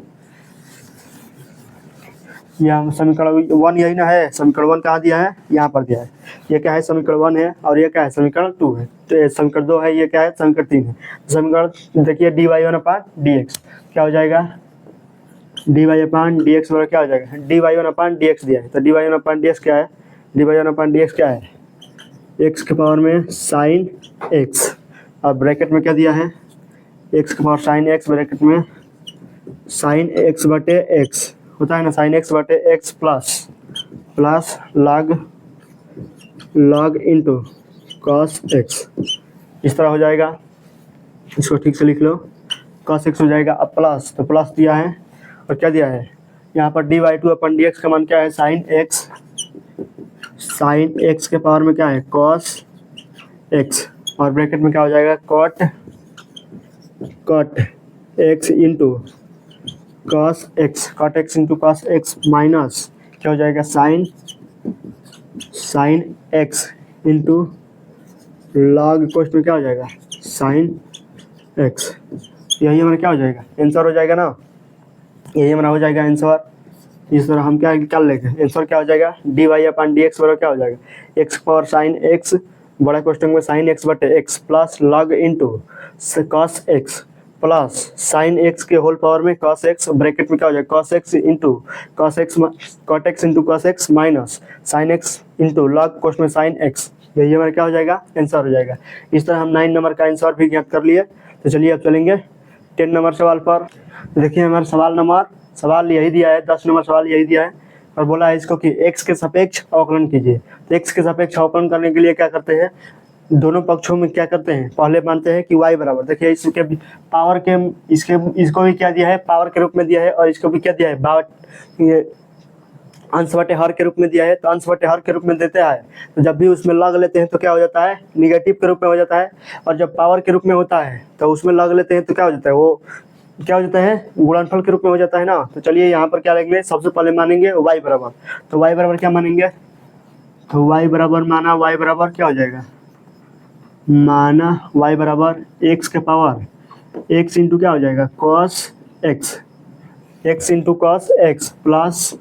यहाँ समीकरण 1 यही ना है, समीकरण 1 कहाँ दिया है, यहाँ पर दिया है, ये क्या है, समीकरण 1 है और ये क्या है, समीकरण 2 है, तो ये समीकरण 2 है, ये क्या है, समीकरण 3 है। समीकरण देखिए dy1 अपान dx क्या हो जाएगा, dy अपान dx बराबर क्या हो जाएगा, dy1 अपान dx दिया है, तो dy1 अपान dx क्या है, dy1 अपान dx क्या है, x के पावर में साइन x और ब्रैकेट में क्या दिया है, x के पावर साइन x, ब्रैकेट में साइन x बटे x होता है ना, साइन x बटे x plus log into cos x, इस तरह हो जाएगा, इसको ठीक से लिख लो, कॉस x हो जाएगा। अब प्लस, तो प्लस दिया है और क्या दिया है, यहाँ पर dy2 अपन dx का मान क्या है, साइन x के पावर में क्या है, cos x और ब्रैकेट में क्या हो जाएगा, cot x into cos x into cos x minus क्या हो जाएगा, साइन x इंटू लॉग कोष्ट में क्या हो जाएगा, साइन x, यही हमारा क्या हो जाएगा, आंसर हो जाएगा ना, यही हमारा हो जाएगा आंसर। इस तरह हम क्या कर लेंगे, आंसर क्या हो जाएगा, dy अपान dx बराबर क्या हो जाएगा, x पावर साइन x बड़ा क्वेश्चन में साइन x बटे x plus log into cos x plus sine x के होल पावर में cos x, ब्रैकेट में क्या हो जाएगा, cos x into cot x into cos x minus sine x into log कोष्ट में साइन x, यही हमारा क्या हो जाएगा, आंसर हो जाएगा। इस तरह हम 9 नंबर का आंसर भी ज्ञात कर लिए। तो चलिए अब चलेंगे 10 नंबर सवाल पर। देखिए हमारा सवाल यही दिया है, 10 नंबर सवाल यही दिया है और बोला है इसको कि x के सापेक्ष अवकलन कीजिए। तो x के सापेक्ष अवकलन करने के लिए क्या करते हैं, दोनों पक्षों में क्या करते हैं, पहले मानते हैं कि y बराबर, देखिए इसके पावर के इसको भी क्या दिया है, पावर के रूप में दिया है और इसको भी क्या दिया है, ये अंश बटे हर के रूप में दिया है, तो अंश बटे हर के रूप में देते हैं, तो जब भी उसमें लग लेते हैं तो क्या हो जाता है, निगेटिव के रूप में हो जाता है, और जब पावर के रूप में होता है तो उसमें लग लेते हैं तो क्या हो जाता है, वो क्या हो जाता है, गुणनफल के रूप में हो जाता है ना। तो चलिए यहाँ पर क्या लेंगे, सबसे पहले मानेंगे y बराबर, तो y बराबर क्या मानेंगे, तो y बराबर माना, y बराबर क्या हो जाएगा, माना y बराबर x के पावर x इंटू क्या हो जाएगा, cos x into cos x plus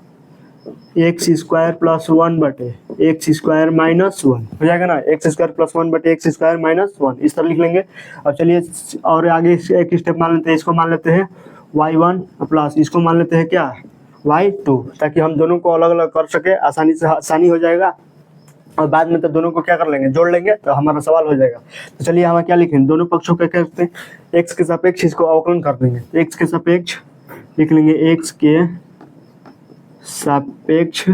x square plus 1 बटे एक्स स्क्वायर माइनस 1 हो जाएगा ना, एक्स स्क्वायर प्लस 1 बटे एक्स स्क्वायर माइनस 1, इस तरह लिख लेंगे। और चलिए और आगे एक स्टेप मान लेते हैं, इसको मान लेते हैं y1 प्लस इसको मान लेते हैं क्या, y2, ताकि हम दोनों को अलग अलग कर सके, आसानी हो जाएगा, और बाद में तो दोनों को क्या कर लेंगे, जोड़ लेंगे, तो हमारा सवाल हो जाएगा। तो चलिए हम क्या लिखेंगे, दोनों पक्षों को क्या करते हैं, एक्स के सापेक्ष इसको अवकलन कर देंगे, एक्स के सापेक्ष लिख लेंगे, एक्स के सापेक्ष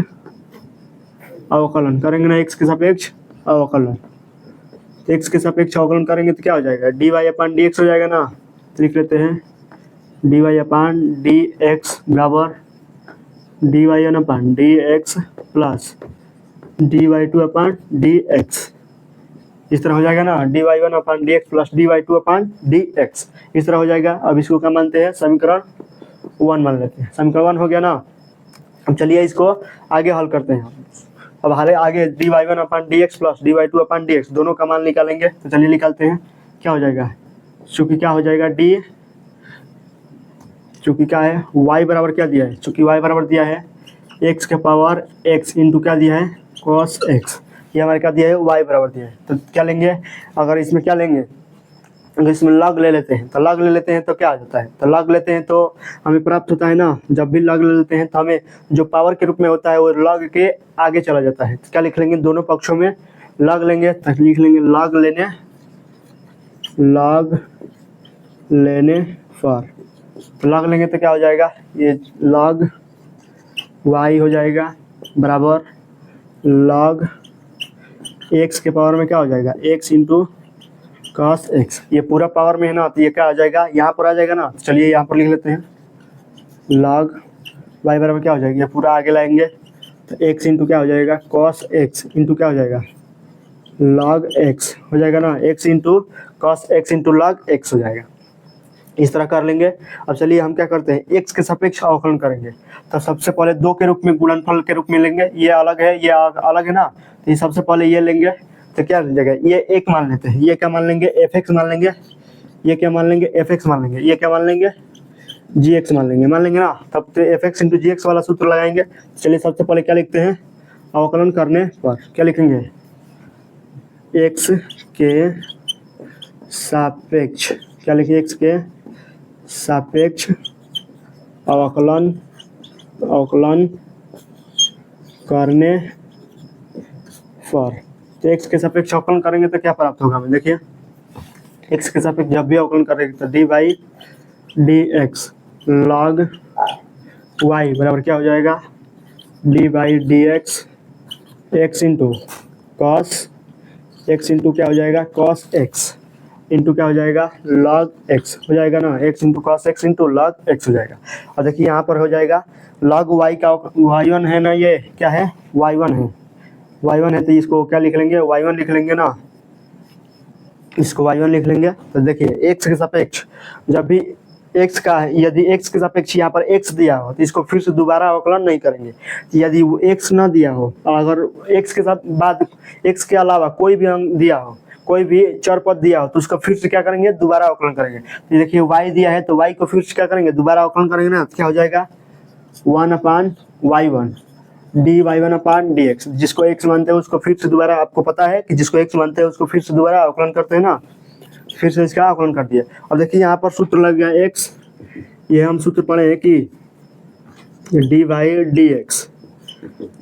अवकलन करेंगे ना, एक्स के सापेक्ष अवकलन। तो एक्स के सापेक्ष अवकलन करेंगे तो क्या हो जाएगा, d y upon d x हो जाएगा ना। तो लिख लेते हैं d y upon d x बराबर d y one upon d x plus d y two upon d x. इस तरह हो जाएगा ना, d y one upon d x plus d y two upon d x, इस तरह हो जाएगा। अब इसको क्या मानते हैं, समीकरण 1 मान लेते हैं। समीकरण 1 हो गया ना। अब चलिए इसको आगे हल करते हैं। अब हाले आगे d y one upon d x plus d y two upon d x दोनों का मान निकालेंगे। तो चलिए निकालते हैं। क्या हो जाएगा, चूँकि क्या हो जाएगा डी, चूँकि क्या है y बराबर क्या दिया है, चूँकि y बराबर दिया है x के पावर x इंटू क्या दिया है cos x, ये हमारे क्या दिया है y बराबर दिया है। तो क्या लेंगे, अगर इसमें क्या लेंगे, अगर इसमें लॉग ले लेते हैं तो लॉग ले लेते हैं तो क्या आ जाता है, तो लॉग लेते हैं तो हमें प्राप्त होता है ना। जब भी लॉग ले लेते हैं तो हमें जो पावर के रूप में होता है वो लॉग के आगे चला जाता है। तो क्या लिख लेंगे, दोनों पक्षों में लॉग लेंगे तो लिख लेंगे लॉग लेने पर। तो लॉग लेंगे तो क्या हो जाएगा, ये लॉग y हो जाएगा बराबर लॉग x के पावर में क्या हो जाएगा x इंटू cos x। ये पूरा पावर में है ना, तो ये क्या आ जाएगा, यहाँ पर आ जाएगा ना। तो चलिए यहाँ पर लिख लेते हैं लॉग y बराबर क्या हो जाएगा, ये पूरा आगे लाएंगे तो x इंटू क्या हो जाएगा cos x इंटू क्या हो जाएगा log x हो जाएगा ना, x into cos x into log x हो जाएगा। इस तरह कर लेंगे। अब चलिए हम क्या करते हैं, x के सापेक्ष अवकलन करेंगे। तो सबसे पहले 2 के रूप में गुणनफल के रूप में लेंगे, ये अलग है ये अलग है ना। तो ये सबसे पहले ये लेंगे तो क्या मिल जाएगा, ये एक मान लेते हैं, ये क्या मान लेंगे fx मान लेंगे, ये क्या मान लेंगे fx मान लेंगे, ये क्या मान लेंगे gx मान लेंगे ना। तब तो fx इंटू gx वाला सूत्र लगाएंगे। चलिए सबसे पहले क्या लिखते हैं, अवकलन करने पर क्या लिखेंगे, x के सापेक्ष क्या लिखेंगे, x के सापेक्ष अवकलन करने पर। तो x के सापेक्ष अवकलन करेंगे तो क्या प्राप्त होगा हमें, देखिए x के सापेक्ष जब भी अवकलन करेंगे तो d y d x log y बराबर क्या हो जाएगा, d y d x x into cos x into क्या हो जाएगा cos x इंटू क्या हो जाएगा log x हो जाएगा ना, x into cos x into log x हो जाएगा। और देखिए यहाँ पर हो जाएगा log y का y1 है ना, ये क्या है y1 है तो इसको क्या लिख लेंगे y1 लिख लेंगे ना, इसको y1 लिख लेंगे। तो देखिए x के सापेक्ष जब भी x का, यदि x के सापेक्ष यहाँ पर x दिया हो तो इसको फिर से दोबारा अवकलन नहीं करेंगे। यदि वो x ना दिया हो, अगर x के साथ बाद x के अलावा कोई भी अंक दिया हो, कोई भी चर पद दिया हो तो उसका फिर से क्या करेंगे, दोबारा अवकलन करेंगे। तो देखिए y दिया है तो y को फिर से क्या करेंगे, दोबारा अवकलन करेंगे ना। तो क्या हो जाएगा 1/y1 d y one upon d x, जिसको x मानते हैं उसको फिर से दोबारा, आपको पता है कि जिसको x मानते हैं उसको फिर से दोबारा अवकलन करते हैं ना, फिर से इसका अवकलन कर दिया। अब देखिए यहाँ पर सूत्र लग गया x, ये हम सूत्र पढ़े हैं कि d y d x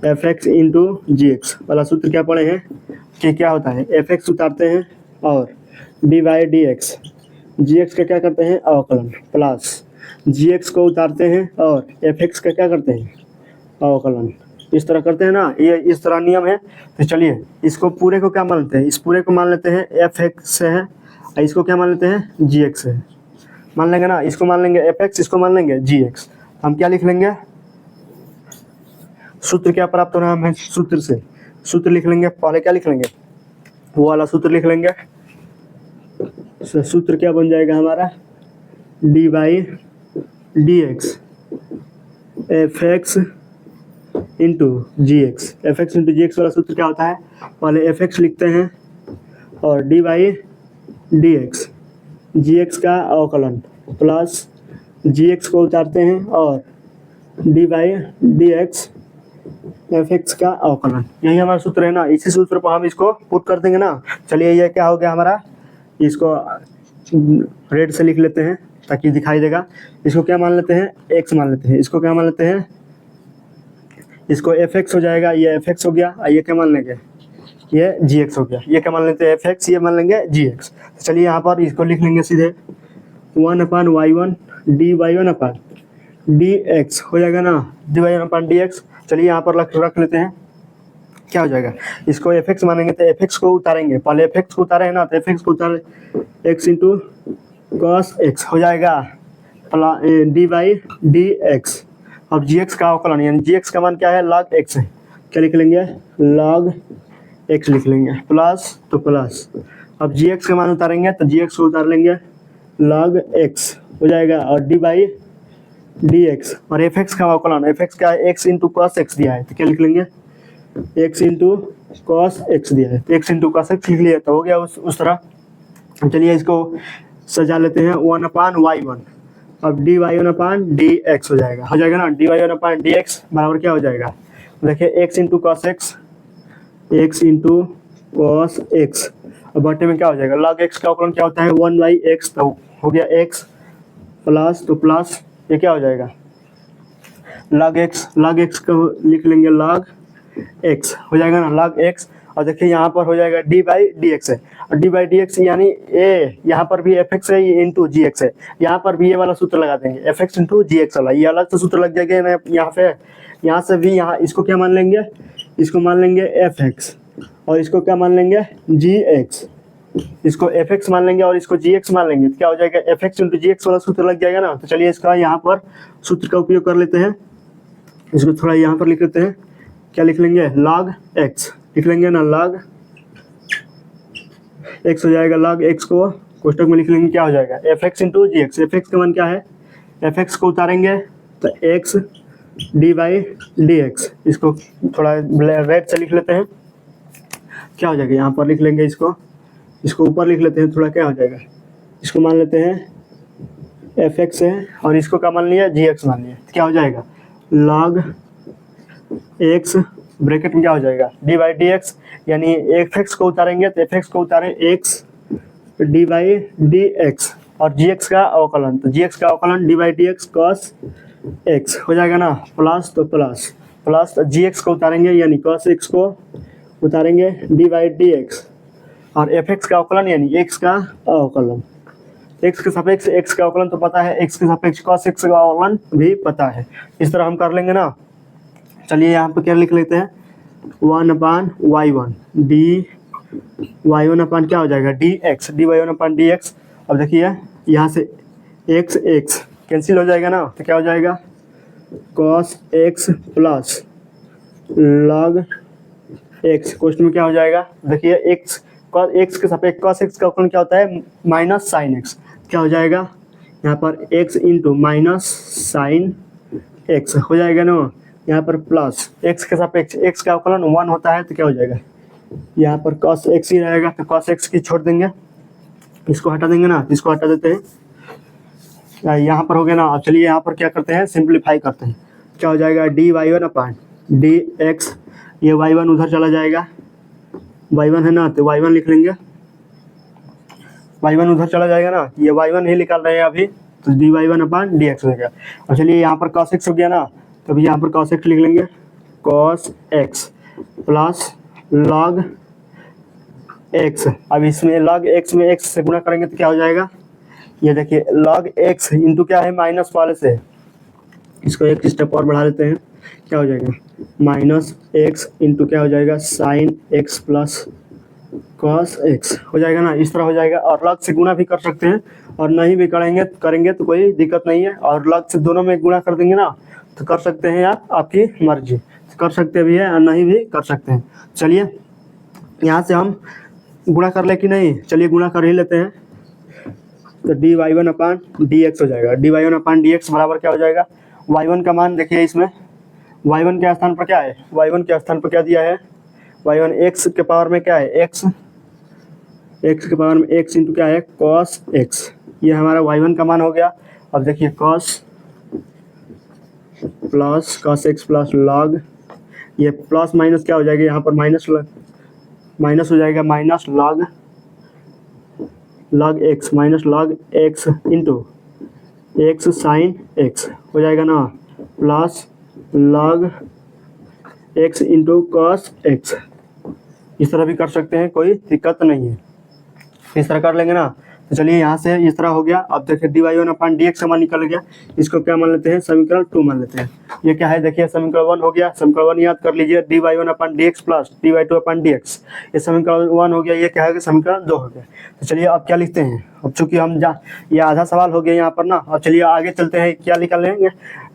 f x into g x वाला सूत्र क्या पढ़े हैं कि क्या होता है, एफ एक्स उतारते हैं और d y d x g x का क्या करते हैं अवकलन, प्लस जी एक्स को उतारते हैं और एफ एक्स का क्या करते हैं अवकलन। इस तरह करते हैं ना, ये इस तरह नियम है। तो चलिए इसको पूरे को क्या मान लेते हैं, इस पूरे को मान लेते हैं एफ एक्स से है, इसको क्या मान लेते हैं जी एक्स से मान लेंगे ना, इसको मान लेंगे एफ एक्स, इसको मान लेंगे जी एक्स। हम क्या लिख लेंगे, सूत्र क्या प्राप्त हो रहा है हमें, सूत्र से सूत्र लिख लेंगे। पहले क्या लिख लेंगे, वो वाला सूत्र लिख लेंगे। सूत्र क्या बन जाएगा हमारा, d y d x f x into g x. F x into g x वाला सूत्र क्या होता है, पहले एफ एक्स लिखते हैं और d y d x g x का अवकलन प्लस जी एक्स को उतारते हैं और d y d x f x का अवकलन। यही हमारा सूत्र है ना, इसी सूत्र पर हम इसको पुट कर देंगे ना। चलिए ये क्या हो गया हमारा, इसको रेड से लिख लेते हैं ताकि दिखाई देगा। इसको क्या मान लेते हैं, एक्स मान लेते हैं, इसको क्या मान लेते हैं, इसको एफ एक्स हो जाएगा, ये एफ एक्स हो गया, ये क्या मान लेंगे, ये जी एक्स हो गया, ये क्या मान लेते हैं एफ एक्स, ये मान लेंगे जी एक्स। चलिए यहाँ पर इसको लिख लेंगे सीधे 1/y1 dy1 अपान डी एक्स हो जाएगा ना, डिवाइड अपॉन डी एक्स। चलिए यहाँ पर रख लेते हैं, क्या हो जाएगा, इसको एफ एक्स मानेंगे तो एफ एक्स को उतारेंगे, पहले एफ एक्स को उतारे है ना, तो एफ एक्स को उतारे एक्स इंटू कॉस एक्स हो जाएगा डी बाई डी एक्स। अब जी एक्स का अवकलन यानी जी एक्स का मान क्या है, लॉग एक्स है, क्या लिख लेंगे, लॉग एक्स लिख लेंगे, प्लस तो प्लस। अब जी एक्स का मान उतारेंगे तो जी एक्स को उतार लेंगे, लॉग एक्स हो जाएगा, और डी बाई डी एक्स। और एफ एक्स का अवकलन, एफ एक्स का एक्स इंटू कॉस एक्स दिया है, तो क्या लिख लेंगे, एक्स इंटू कॉस एक्स दिया है, तो एक्स इंटू कॉस एक्स लिख लिया, तो हो गया उस तरह। चलिए इसको सजा लेते हैं, 1/y1। अब d y one upon d x हो जाएगा ना, d y one upon d x बराबर क्या हो जाएगा, देखिए x into cos x, x into cos x, और बटे में क्या हो जाएगा, लॉग एक्स का अवकलन क्या होता है, 1/x, तो हो गया एक्स प्लस तो प्लस, ये क्या हो जाएगा, लॉग एक्स को लिख लेंगे, लॉग एक्स हो जाएगा ना, लॉग एक्स। और देखिए यहाँ पर हो जाएगा डी बाई डी एक्स है, और डी बाई डी एक्स यानी ए, यहाँ पर भी एफ एक्स है, ये इंटू जी एक्स है, यहाँ पर भी ये वाला सूत्र लगा देंगे, F x into g x वाला, ये अलग से सूत्र लग जाएगा ना यहाँ पे, यहाँ से भी यहाँ इसको क्या मान लेंगे, इसको मान लेंगे एफ एक्स, और इसको क्या मान लेंगे, जी एक्स, इसको एफ एक्स मान लेंगे और इसको जी एक्स मान लेंगे, तो क्या हो जाएगा, F x into g x वाला सूत्र लग जाएगा ना। तो चलिए इसका यहाँ पर सूत्र का उपयोग कर लेते हैं, इसको थोड़ा यहाँ पर लिख लेते हैं, क्या लिख लेंगे, लॉग एक्स लिख लेंगे ना, लॉग एक्स हो जाएगा, लॉग एक्स को कोष्टक में लिख लेंगे, क्या हो जाएगा, F x into g x. F x का मान क्या है, एफ एक्स को उतारेंगे तो x d by d x, इसको थोड़ा रेड से लिख लेते हैं, क्या हो जाएगा, यहाँ पर लिख लेंगे, इसको ऊपर लिख लेते हैं थोड़ा, क्या हो जाएगा, इसको मान लेते हैं एफ एक्स है, और इसको क्या मान लिया, जी एक्स मान लिया, तो क्या हो जाएगा, लॉग एक्स ब्रैकेट में क्या हो जाएगा, डी बाई डी एक्स, यानी एफ एक्स को उतारेंगे तो एफ एक्स को उतारे x d by d x, और जी एक्स का अवकलन, तो जी एक्स का अवकलन D by d x cos x हो जाएगा ना, प्लस तो प्लस प्लस, तो जी एक्स को उतारेंगे यानी कॉस एक्स को उतारेंगे डी बाई डी एक्स, और एफ एक्स का अवकलन यानी एक्स का अवकलन, एक्स के सापेक्ष एक्स का अवकलन तो पता है, एक्स के सापेक्ष कॉस एक्स का अवकलन भी पता है, इस तरह हम कर लेंगे ना। चलिए यहाँ पे क्या लिख लेते हैं, 1/y1 डी वाई वन अपान क्या हो जाएगा, d x, d y one upon d x. अब देखिए यहाँ से एक्स एक्स कैंसिल हो जाएगा ना, तो क्या हो जाएगा, cos x plus log x, question में क्या हो जाएगा, देखिए एक्स कॉस एक्स के सापेक्ष कॉस एक्स का अवकलन क्या होता है, माइनस साइन एक्स, क्या हो जाएगा यहाँ पर x into minus sign x हो जाएगा ना, यहाँ पर प्लस एक्स के सापेक्ष एक्स का अवकलन 1 होता है, तो क्या हो जाएगा, यहाँ पर cos x ही रहेगा, तो cos x की छोड़ देंगे, इसको हटा देंगे ना, इसको हटा देते हैं, यहाँ पर हो गया ना। अब चलिए यहाँ पर क्या करते हैं, सिंप्लीफाई करते हैं, क्या हो जाएगा, d y one upon d x, ये वाई वन उधर चला जाएगा, वाई वन है ना, तो वाई वन लिख लेंगे, वाई वन उधर चला जाएगा ना, ये वाई वन ही निकाल रहे हैं अभी, तो d y one upon d x हो जाएगा। और चलिए यहाँ पर cos x हो गया ना, तो अभी यहाँ पर cos x लिख लेंगे, cos x plus log x, अब इसमें log x में x से गुणा करेंगे तो क्या हो जाएगा, ये देखिए log x इंटू क्या है, माइनस वाले से, इसको एक स्टेप और बढ़ा लेते हैं, क्या हो जाएगा, माइनस x इंटू क्या हो जाएगा, sine x plus cos x हो जाएगा ना, इस तरह हो जाएगा। और log से गुणा भी कर सकते हैं, और नहीं भी करेंगे तो कोई दिक्कत नहीं है, और log से दोनों में गुणा कर देंगे ना, तो कर सकते हैं आप, आपकी मर्जी, कर सकते भी है और नहीं भी कर सकते हैं। चलिए यहाँ से हम गुणा कर ले कि नहीं, चलिए गुणा कर ही लेते हैं, तो d y one upon d x हो जाएगा, d y one upon d x बराबर क्या हो जाएगा, वाई वन का मान देखिए, इसमें वाई वन के स्थान पर क्या है, वाई वन के स्थान पर क्या दिया है, वाई वन एक्स के पावर में क्या है, एक्स, एक्स के पावर में एक्स इंटू क्या है, कॉस एक्स, ये हमारा वाई वन का मान हो गया। अब देखिए cos plus cos x plus log, ये प्लस माइनस क्या हो जाएगा, यहाँ पर माइनस हो जाएगा, minus log x, minus log x into x sign x हो जाएगा ना, plus log x into cos x, इस तरह भी कर सकते हैं, कोई दिक्कत नहीं है, इस तरह कर लेंगे ना। तो चलिए यहाँ से इस तरह हो गया। अब देखिए dy one upon D x का मान निकल गया, इसको क्या मान लेते हैं, समीकरण 2 मान लेते हैं। ये क्या है, देखिए समीकरण 1 हो गया, समीकरण 1 याद कर लीजिए, dy one upon D x plus dy two upon D x, ये समीकरण 1 हो गया। ये क्या है, समीकरण 2 हो गया। तो चलिए अब क्या लिखते हैं, अब चूंकि हम ये आधा सवाल हो गया यहाँ पर ना। अब चलिए आगे चलते हैं, क्या निकाल लेंगे,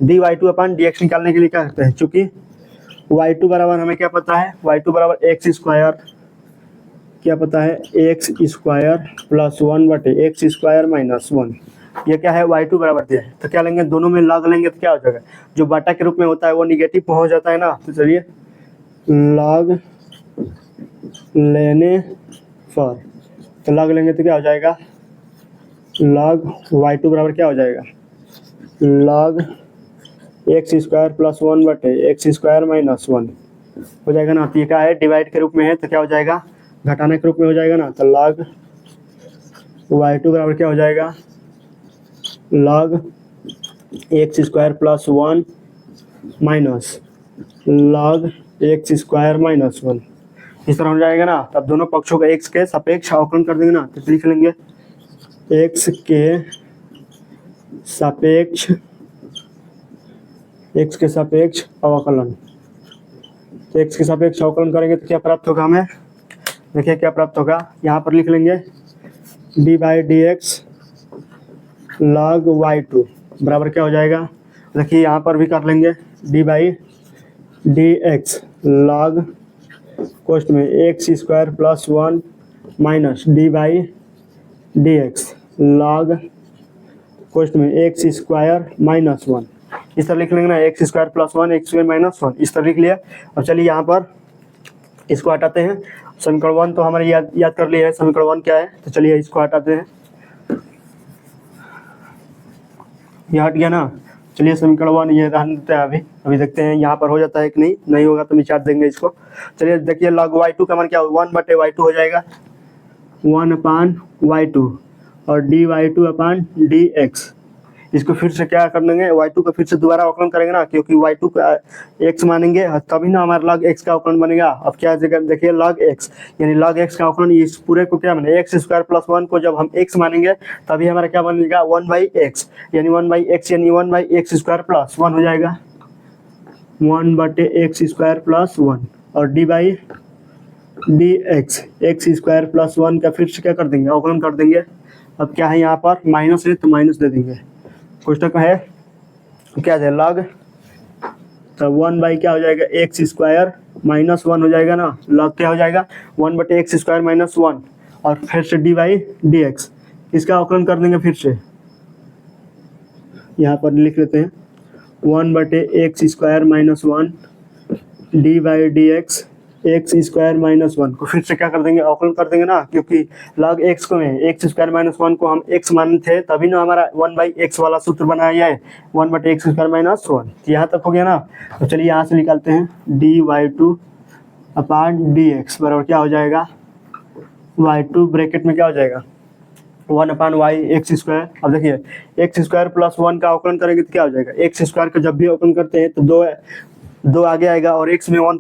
dy two upon D x निकालने के लिए क्या करते हैं, चूंकि y2 बराबर हमें क्या पता है, y2 बराबर एक्स स्क्वायर, क्या पता है, एक्स स्क्वायर प्लस 1 बटे एक्स स्क्वायर माइनस 1। ये क्या है, y2 बराबर दिया है। तो क्या लेंगे, दोनों में लॉग लेंगे तो क्या हो जाएगा, जो बाटा के रूप में होता है वो निगेटिव पहुंच जाता है ना। तो चलिए लॉग लेने पर, तो लॉग लेंगे तो क्या हो जाएगा, लॉग y2 बराबर क्या हो जाएगा, लॉग एक्स स्क्वायर प्लस 1 बटे एक्स स्क्वायर माइनस 1 हो जाएगा ना। तो ये क्या है, डिवाइड के रूप में है तो क्या हो जाएगा, घटाने के रूप में हो जाएगा ना। तो लॉग y2 बराबर क्या हो जाएगा, log x square plus 1 minus log x square minus 1, इस तरह हो जाएगा ना। तब दोनों पक्षों का एक्स के सापेक्ष अवकलन कर देंगे ना। तो लिख लेंगे एक्स के सापेक्ष अवकलन। तो एक्स के सापेक्ष अवकलन करेंगे तो क्या प्राप्त होगा हमें, देखिए क्या प्राप्त होगा, यहाँ पर लिख लेंगे d by d x log y2 बराबर क्या हो जाएगा, देखिए यहाँ पर भी कर लेंगे d by d x log कोष्ट में x square plus 1 minus d by d x log कोष्ट में एक्स स्क्वायर माइनस 1, इस तरह लिख लेंगे ना, x square plus 1 x square minus 1, इस तरह लिख लिया। और चलिए यहाँ पर इसको हटाते हैं, समीकरण 1 तो हमारे याद कर लिया है, समीकरण 1 क्या है। तो चलिए इसको हटाते हैं, ये हट गया ना। चलिए समीकरण 1 ये रहने देते हैं, अभी देखते हैं यहाँ पर हो जाता है कि नहीं होगा तो मिटाट देंगे इसको। चलिए देखिए लॉग y2 का मान क्या, 1 बटे y2 हो जाएगा, 1 अपान y2 और डी y2 अपान डी एक्स। इसको फिर से क्या कर देंगे, y2 को फिर से दोबारा अवकलन करेंगे ना, क्योंकि y2 का x मानेंगे तभी ना हमारा log x का अवकलन बनेगा। अब क्या जगह देखिए log x, यानी log x का अवकलन इस पूरे को क्या माने, एक्स स्क्वायर प्लस 1 को जब हम x मानेंगे तभी हमारा क्या बनेगा, 1 बाई एक्स, यानी 1 बाई एक्स यानी 1 बाई एक्स स्क्वायर प्लस 1 हो जाएगा, 1 बटे एक्स स्क्वायर प्लस 1 और d by d x x square plus 1 का फिर से क्या कर देंगे, अवकलन कर देंगे। अब क्या है यहाँ पर माइनस है तो माइनस दे देंगे, कोष्टक है क्या है लॉग, तो 1 बाई क्या हो जाएगा, एक्स स्क्वायर माइनस 1 हो जाएगा ना, लॉग क्या हो जाएगा 1 बटे एक्स स्क्वायर माइनस 1 और फिर से डी बाई डी एक्स, इसका अवकलन कर देंगे फिर से, यहाँ पर लिख लेते हैं 1 बटे x square minus 1 D by d x x square minus 1 को फिर से क्या कर देंगे, अवकलन कर देंगे ना, क्योंकि log x को में एक्स स्क्वायर माइनस 1 को हम x माने थे तभी ना हमारा 1 बाई एक्स वाला सूत्र बनाया है, 1 बटे एक्स स्क्वायर माइनस 1। यहाँ तक हो गया ना। तो चलिए यहाँ से निकालते हैं dy2 अपान dx बराबर क्या हो जाएगा, y2 ब्रैकेट में क्या हो जाएगा 1 अपान वाई एक्स स्क्वायर। अब देखिए एक्स स्क्वायर प्लस 1 का अवकलन करेंगे तो क्या हो जाएगा, एक्स स्क्वायर का जब भी अवकलन करते हैं तो दो आगे आएगा और x में 1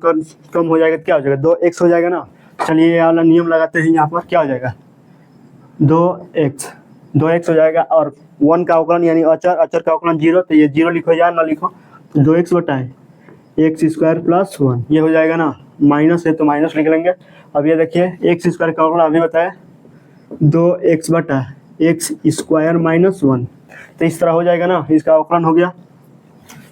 कम हो जाएगा तो क्या हो जाएगा, 2x हो जाएगा ना। चलिए ये वाला नियम लगाते हैं, यहाँ पर क्या हो जाएगा 2x हो जाएगा और 1 का अवकलन यानी अचर का अवकलन 0, तो ये 0 लिखो या ना लिखो, तो 2x बटाए एक्स स्क्वायर प्लस 1 ये हो जाएगा ना, माइनस है तो माइनस लिख लेंगे। अब ये देखिए एक्स स्क्वायर का अवकलन अभी बताए 2x बटा एक्स स्क्वायर माइनस 1, तो इस तरह हो जाएगा ना, इसका अवकलन हो गया।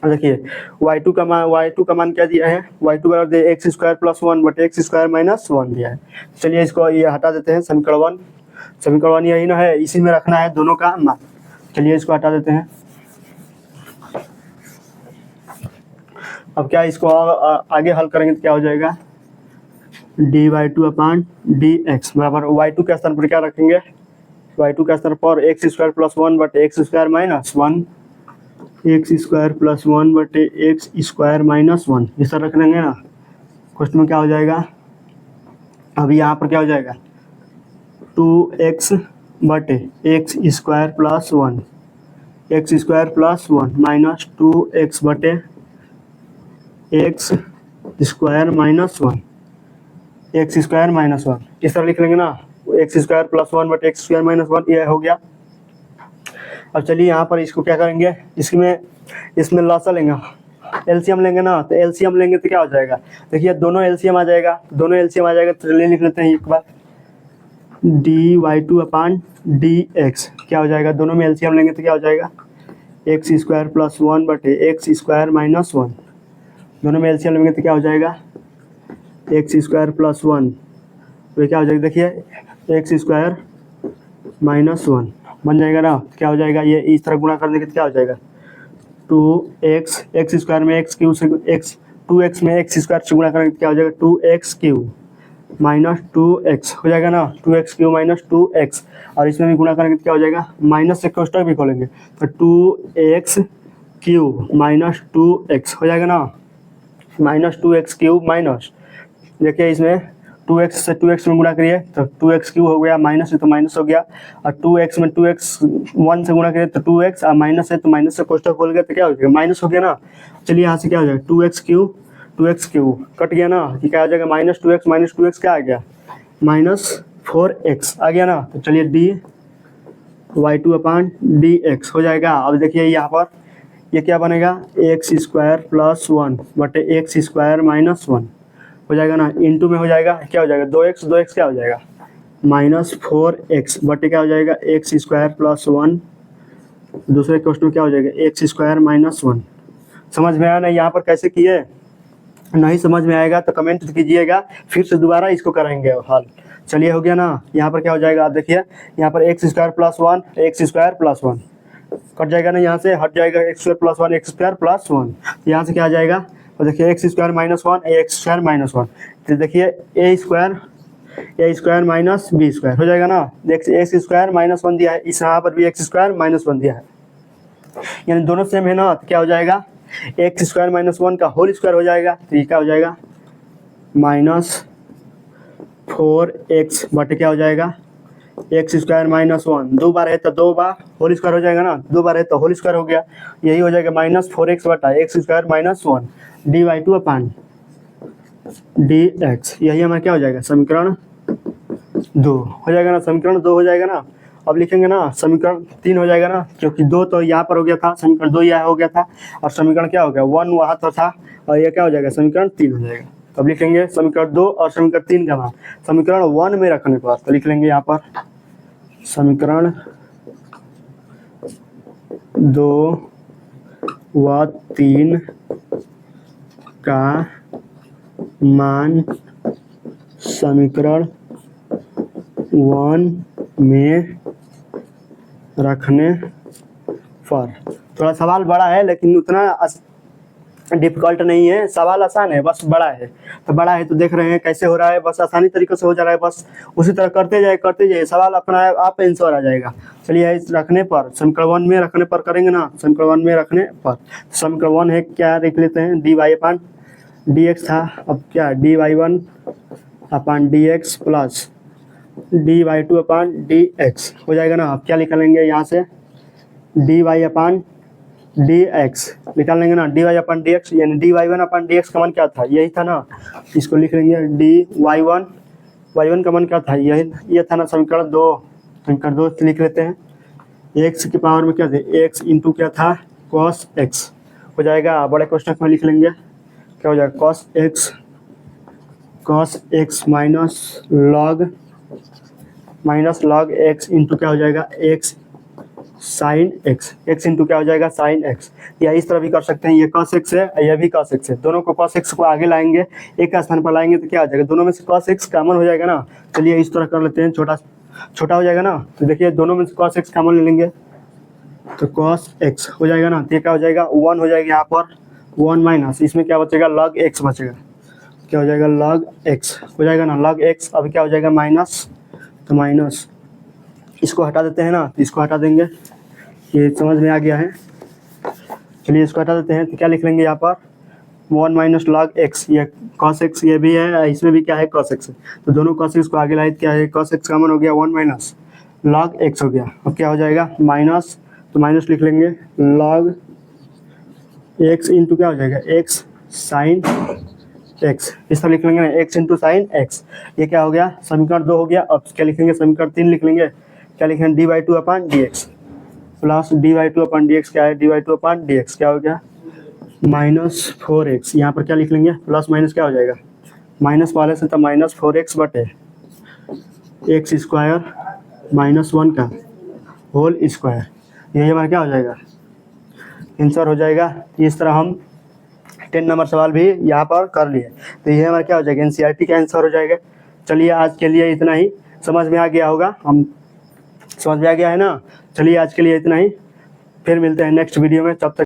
देखिए y2 का मान क्या दिया है, y2 बराबर दे एक्स स्क्वायर प्लस 1 बटे एक्स स्क्वायर माइनस 1 दिया है। चलिए इसको ये हटा देते हैं, समीकरण 1 यही ना है, इसी में रखना है दोनों का मान। चलिए इसको हटा देते हैं। अब क्या इसको आगे हल करेंगे तो क्या हो जाएगा, dy2 अपान dx बराबर y2 के स्थान पर क्या रखेंगे, y2 के स्थान पर एक्स स्क्वायर प्लस 1 बटे x square minus 1, x square plus 1 बटे एक्स स्क्वायर माइनस 1 इस तरह रख लेंगे ना। क्वेश्चन में क्या हो जाएगा, अभी यहाँ पर क्या हो जाएगा 2x बटे x square plus 1 x square plus 1 minus 2x बटे x square minus 1 x square minus 1 इस तरह लिख लेंगे ना। एक्स स्क्वायर प्लस 1 बटे एक्स स्क्वायर माइनस 1, ये हो गया। अब चलिए यहाँ पर इसको क्या करेंगे, इसमें लॉसा लेंगे, एलसीएम लेंगे ना, तो एलसीएम लेंगे तो क्या हो जाएगा, देखिए दोनों एलसीएम आ जाएगा, तो चलिए लिख लेते हैं एक बार, dy2 अपान डी एक्स क्या हो जाएगा, दोनों में एलसीएम लेंगे तो क्या हो जाएगा, एक्स स्क्वायर प्लस 1 बटे एक्स स्क्वायर माइनस 1, दोनों में एलसीएम लेंगे तो क्या हो जाएगा, एक्स स्क्वायर प्लस 1, तो क्या हो जाएगा, देखिए एक्स स्क्वायर माइनस 1 बन जाएगा ना, क्या हो जाएगा, ये इस तरह गुणा करने के तो क्या हो जाएगा, 2x, एक्स स्क्वायर में एक्स क्यूब से एक्स, 2x में एक्स स्क्वायर से गुणा करेंगे तो क्या हो जाएगा, 2x क्यूब माइनस 2x हो जाएगा ना, 2x क्यूब माइनस 2x, और इसमें भी गुणा करेंगे तो क्या हो जाएगा, माइनस से कोष्टक भी खोलेंगे तो 2x क्यूब माइनस 2x हो जाएगा ना, माइनस 2x क्यूब माइनस, देखिए इसमें 2x से 2x में गुणा करिए तो 2x क्यूब हो गया, माइनस है तो माइनस हो गया, और 2x में 2x 1 से गुणा करिए तो 2x, और माइनस है तो माइनस से कोष्टक खोल गया तो क्या हो जाएगा, माइनस हो गया ना। चलिए यहाँ से क्या हो जाएगा, 2x क्यूब कट गया ना, ये क्या आ जाएगा, माइनस 2x क्या आ गया, माइनस 4x आ गया ना। तो चलिए dy2 अपान डी एक्स हो जाएगा। अब देखिए यहाँ पर ये क्या बनेगा, एक्स स्क्वायर प्लस 1 बटे एक्स स्क्वायर माइनस 1 हो जाएगा ना, इंटू में हो जाएगा, क्या हो जाएगा, 2x क्या हो जाएगा, माइनस 4x बटे क्या हो जाएगा, एक्स स्क्वायर प्लस 1, दूसरे क्वेश्चन में क्या हो जाएगा, एक्स स्क्वायर माइनस 1। समझ में आया ना यहाँ पर कैसे किए, नहीं समझ में आएगा तो कमेंट कीजिएगा, फिर से दोबारा इसको करेंगे हल। चलिए हो गया ना, यहाँ पर क्या हो जाएगा, आप देखिए यहाँ पर x square plus 1 x square plus 1 cut जाएगा ना, यहाँ से हट जाएगा x square plus 1 x square plus 1, यहाँ से क्या आ जाएगा, तो देखिए x square minus 1 x square minus 1, तो देखिए ए स्क्वायर माइनस बी स्क्वायर हो जाएगा ना, एक्स स्क्वायर माइनस 1 दिया है, इस यहाँ पर भी एक्स स्क्वायर माइनस 1 दिया है, यानी दोनों सेम है ना, तो क्या हो जाएगा, एक्स स्क्वायर माइनस 1 का होल स्क्वायर हो जाएगा, तो ये क्या हो जाएगा, माइनस 4x बटे क्या हो जाएगा, एक्स स्क्वायर माइनस 1, 2 बार है तो 2 बार होल स्क्वायर हो जाएगा ना, 2 बार है तो होल स्क्वायर हो गया, यही हो जाएगा माइनस 4x बटा एक्स स्क्वायर माइनस 1 dy2 अपान डी एक्स, यही हमारा क्या हो जाएगा, समीकरण 2 हो जाएगा ना, समीकरण 2 हो जाएगा ना। अब लिखेंगे ना समीकरण 3 हो जाएगा ना, क्योंकि 2 तो यहाँ पर हो गया था, समीकरण 2 यहाँ हो गया था, और समीकरण क्या हो गया 1 वहाँ तो था, और ये क्या हो जाएगा, समीकरण 3 हो जाएगा। अब लिखेंगे समीकरण 2 और समीकरण 3 का मान समीकरण 1 में रखने पर, तो लिख लेंगे यहाँ पर समीकरण 2 व 3 का मान समीकरण 1 में रखने पर। थोड़ा सवाल बड़ा है लेकिन उतना डिफिकल्ट नहीं है, सवाल आसान है, बस बड़ा है, तो बड़ा है तो देख रहे हैं कैसे हो रहा है, बस आसानी तरीके से हो जा रहा है, बस उसी तरह करते जाए सवाल अपना आप आंसर आ जाएगा। चलिए इस रखने पर समीकरण 1 में रखने पर करेंगे ना, समीकरण 1 में रखने पर समीकरण 1 है क्या लिख लेते हैं, dy अपान dx था, अब क्या dy1 अपान dx प्लस dy2 अपान dx हो जाएगा ना। अब क्या निकालेंगे यहाँ से, dy अपान dx निकाल लेंगे ना, dy अपान dx यानी dy1 अपान dx का मान क्या था, यही था ना, इसको लिख लेंगे dy1 का मान क्या था, ये था ना, समीकरण 2 लिख लेते हैं, x की पावर में क्या थे, x इंटू क्या था cos x हो जाएगा, बड़े क्वेश्चन में लिख लेंगे क्या हो जाएगा, cos x minus log x into क्या हो जाएगा, x साइन x इंटू क्या हो जाएगा, साइन x, या इस तरह भी कर सकते हैं, ये cos x है यह भी cos x है, दोनों को cos x को आगे लाएंगे, एक का स्थान पर लाएंगे तो क्या हो जाएगा, दोनों में से cos x कॉमन हो जाएगा ना। चलिए इस तरह कर लेते हैं, छोटा हो जाएगा ना, तो देखिए दोनों में से cos x कॉमन ले लेंगे तो cos x हो जाएगा ना, तो क्या हो जाएगा 1 हो जाएगा, यहाँ पर 1 माइनस इसमें क्या बचेगा, log x बचेगा, क्या हो जाएगा log x हो जाएगा ना, log x अभी क्या हो जाएगा माइनस, तो माइनस इसको हटा देते हैं ना, तो इसको हटा देंगे, ये समझ में आ गया है। चलिए इसको हटा देते हैं, तो क्या लिख लेंगे यहाँ पर 1 माइनस log x, ये cos x ये भी है, इसमें भी क्या है cos x है, तो दोनों cos x को आगे लाए क्या है, cos x कॉमन हो गया 1 माइनस log x हो गया, अब क्या हो जाएगा माइनस, तो माइनस लिख लेंगे log x इंटू क्या हो जाएगा, x साइन एक्स, इस तरह लिख लेंगे ना, एक्स इंटू साइन एक्स। ये क्या हो गया, समीकरण 2 हो गया। अब क्या लिखेंगे, समीकरण 3 लिख लेंगे। क्या लिखेंगे, D by two upon D x plus D by two upon D x क्या है, D by two upon D x क्या हो गया, -4x। यहाँ पर क्या लिख लेंगे, प्लस माइनस क्या हो जाएगा, माइनस वाले से तो -4x बटे एक्स स्क्वायर -1 का होल स्क्वायर। यही हमारा क्या हो जाएगा, आंसर हो जाएगा। इस तरह हम 10 नंबर सवाल भी यहाँ पर कर लिए। तो ये हमारा क्या हो जाएगा, एनसीईआरटी का आंसर हो जाएगा। चलिए आज के लिए इतना ही, समझ में आ गया होगा, हम समझ में आ गया है ना। चलिए आज के लिए इतना ही, फिर मिलते हैं नेक्स्ट वीडियो में, तब तक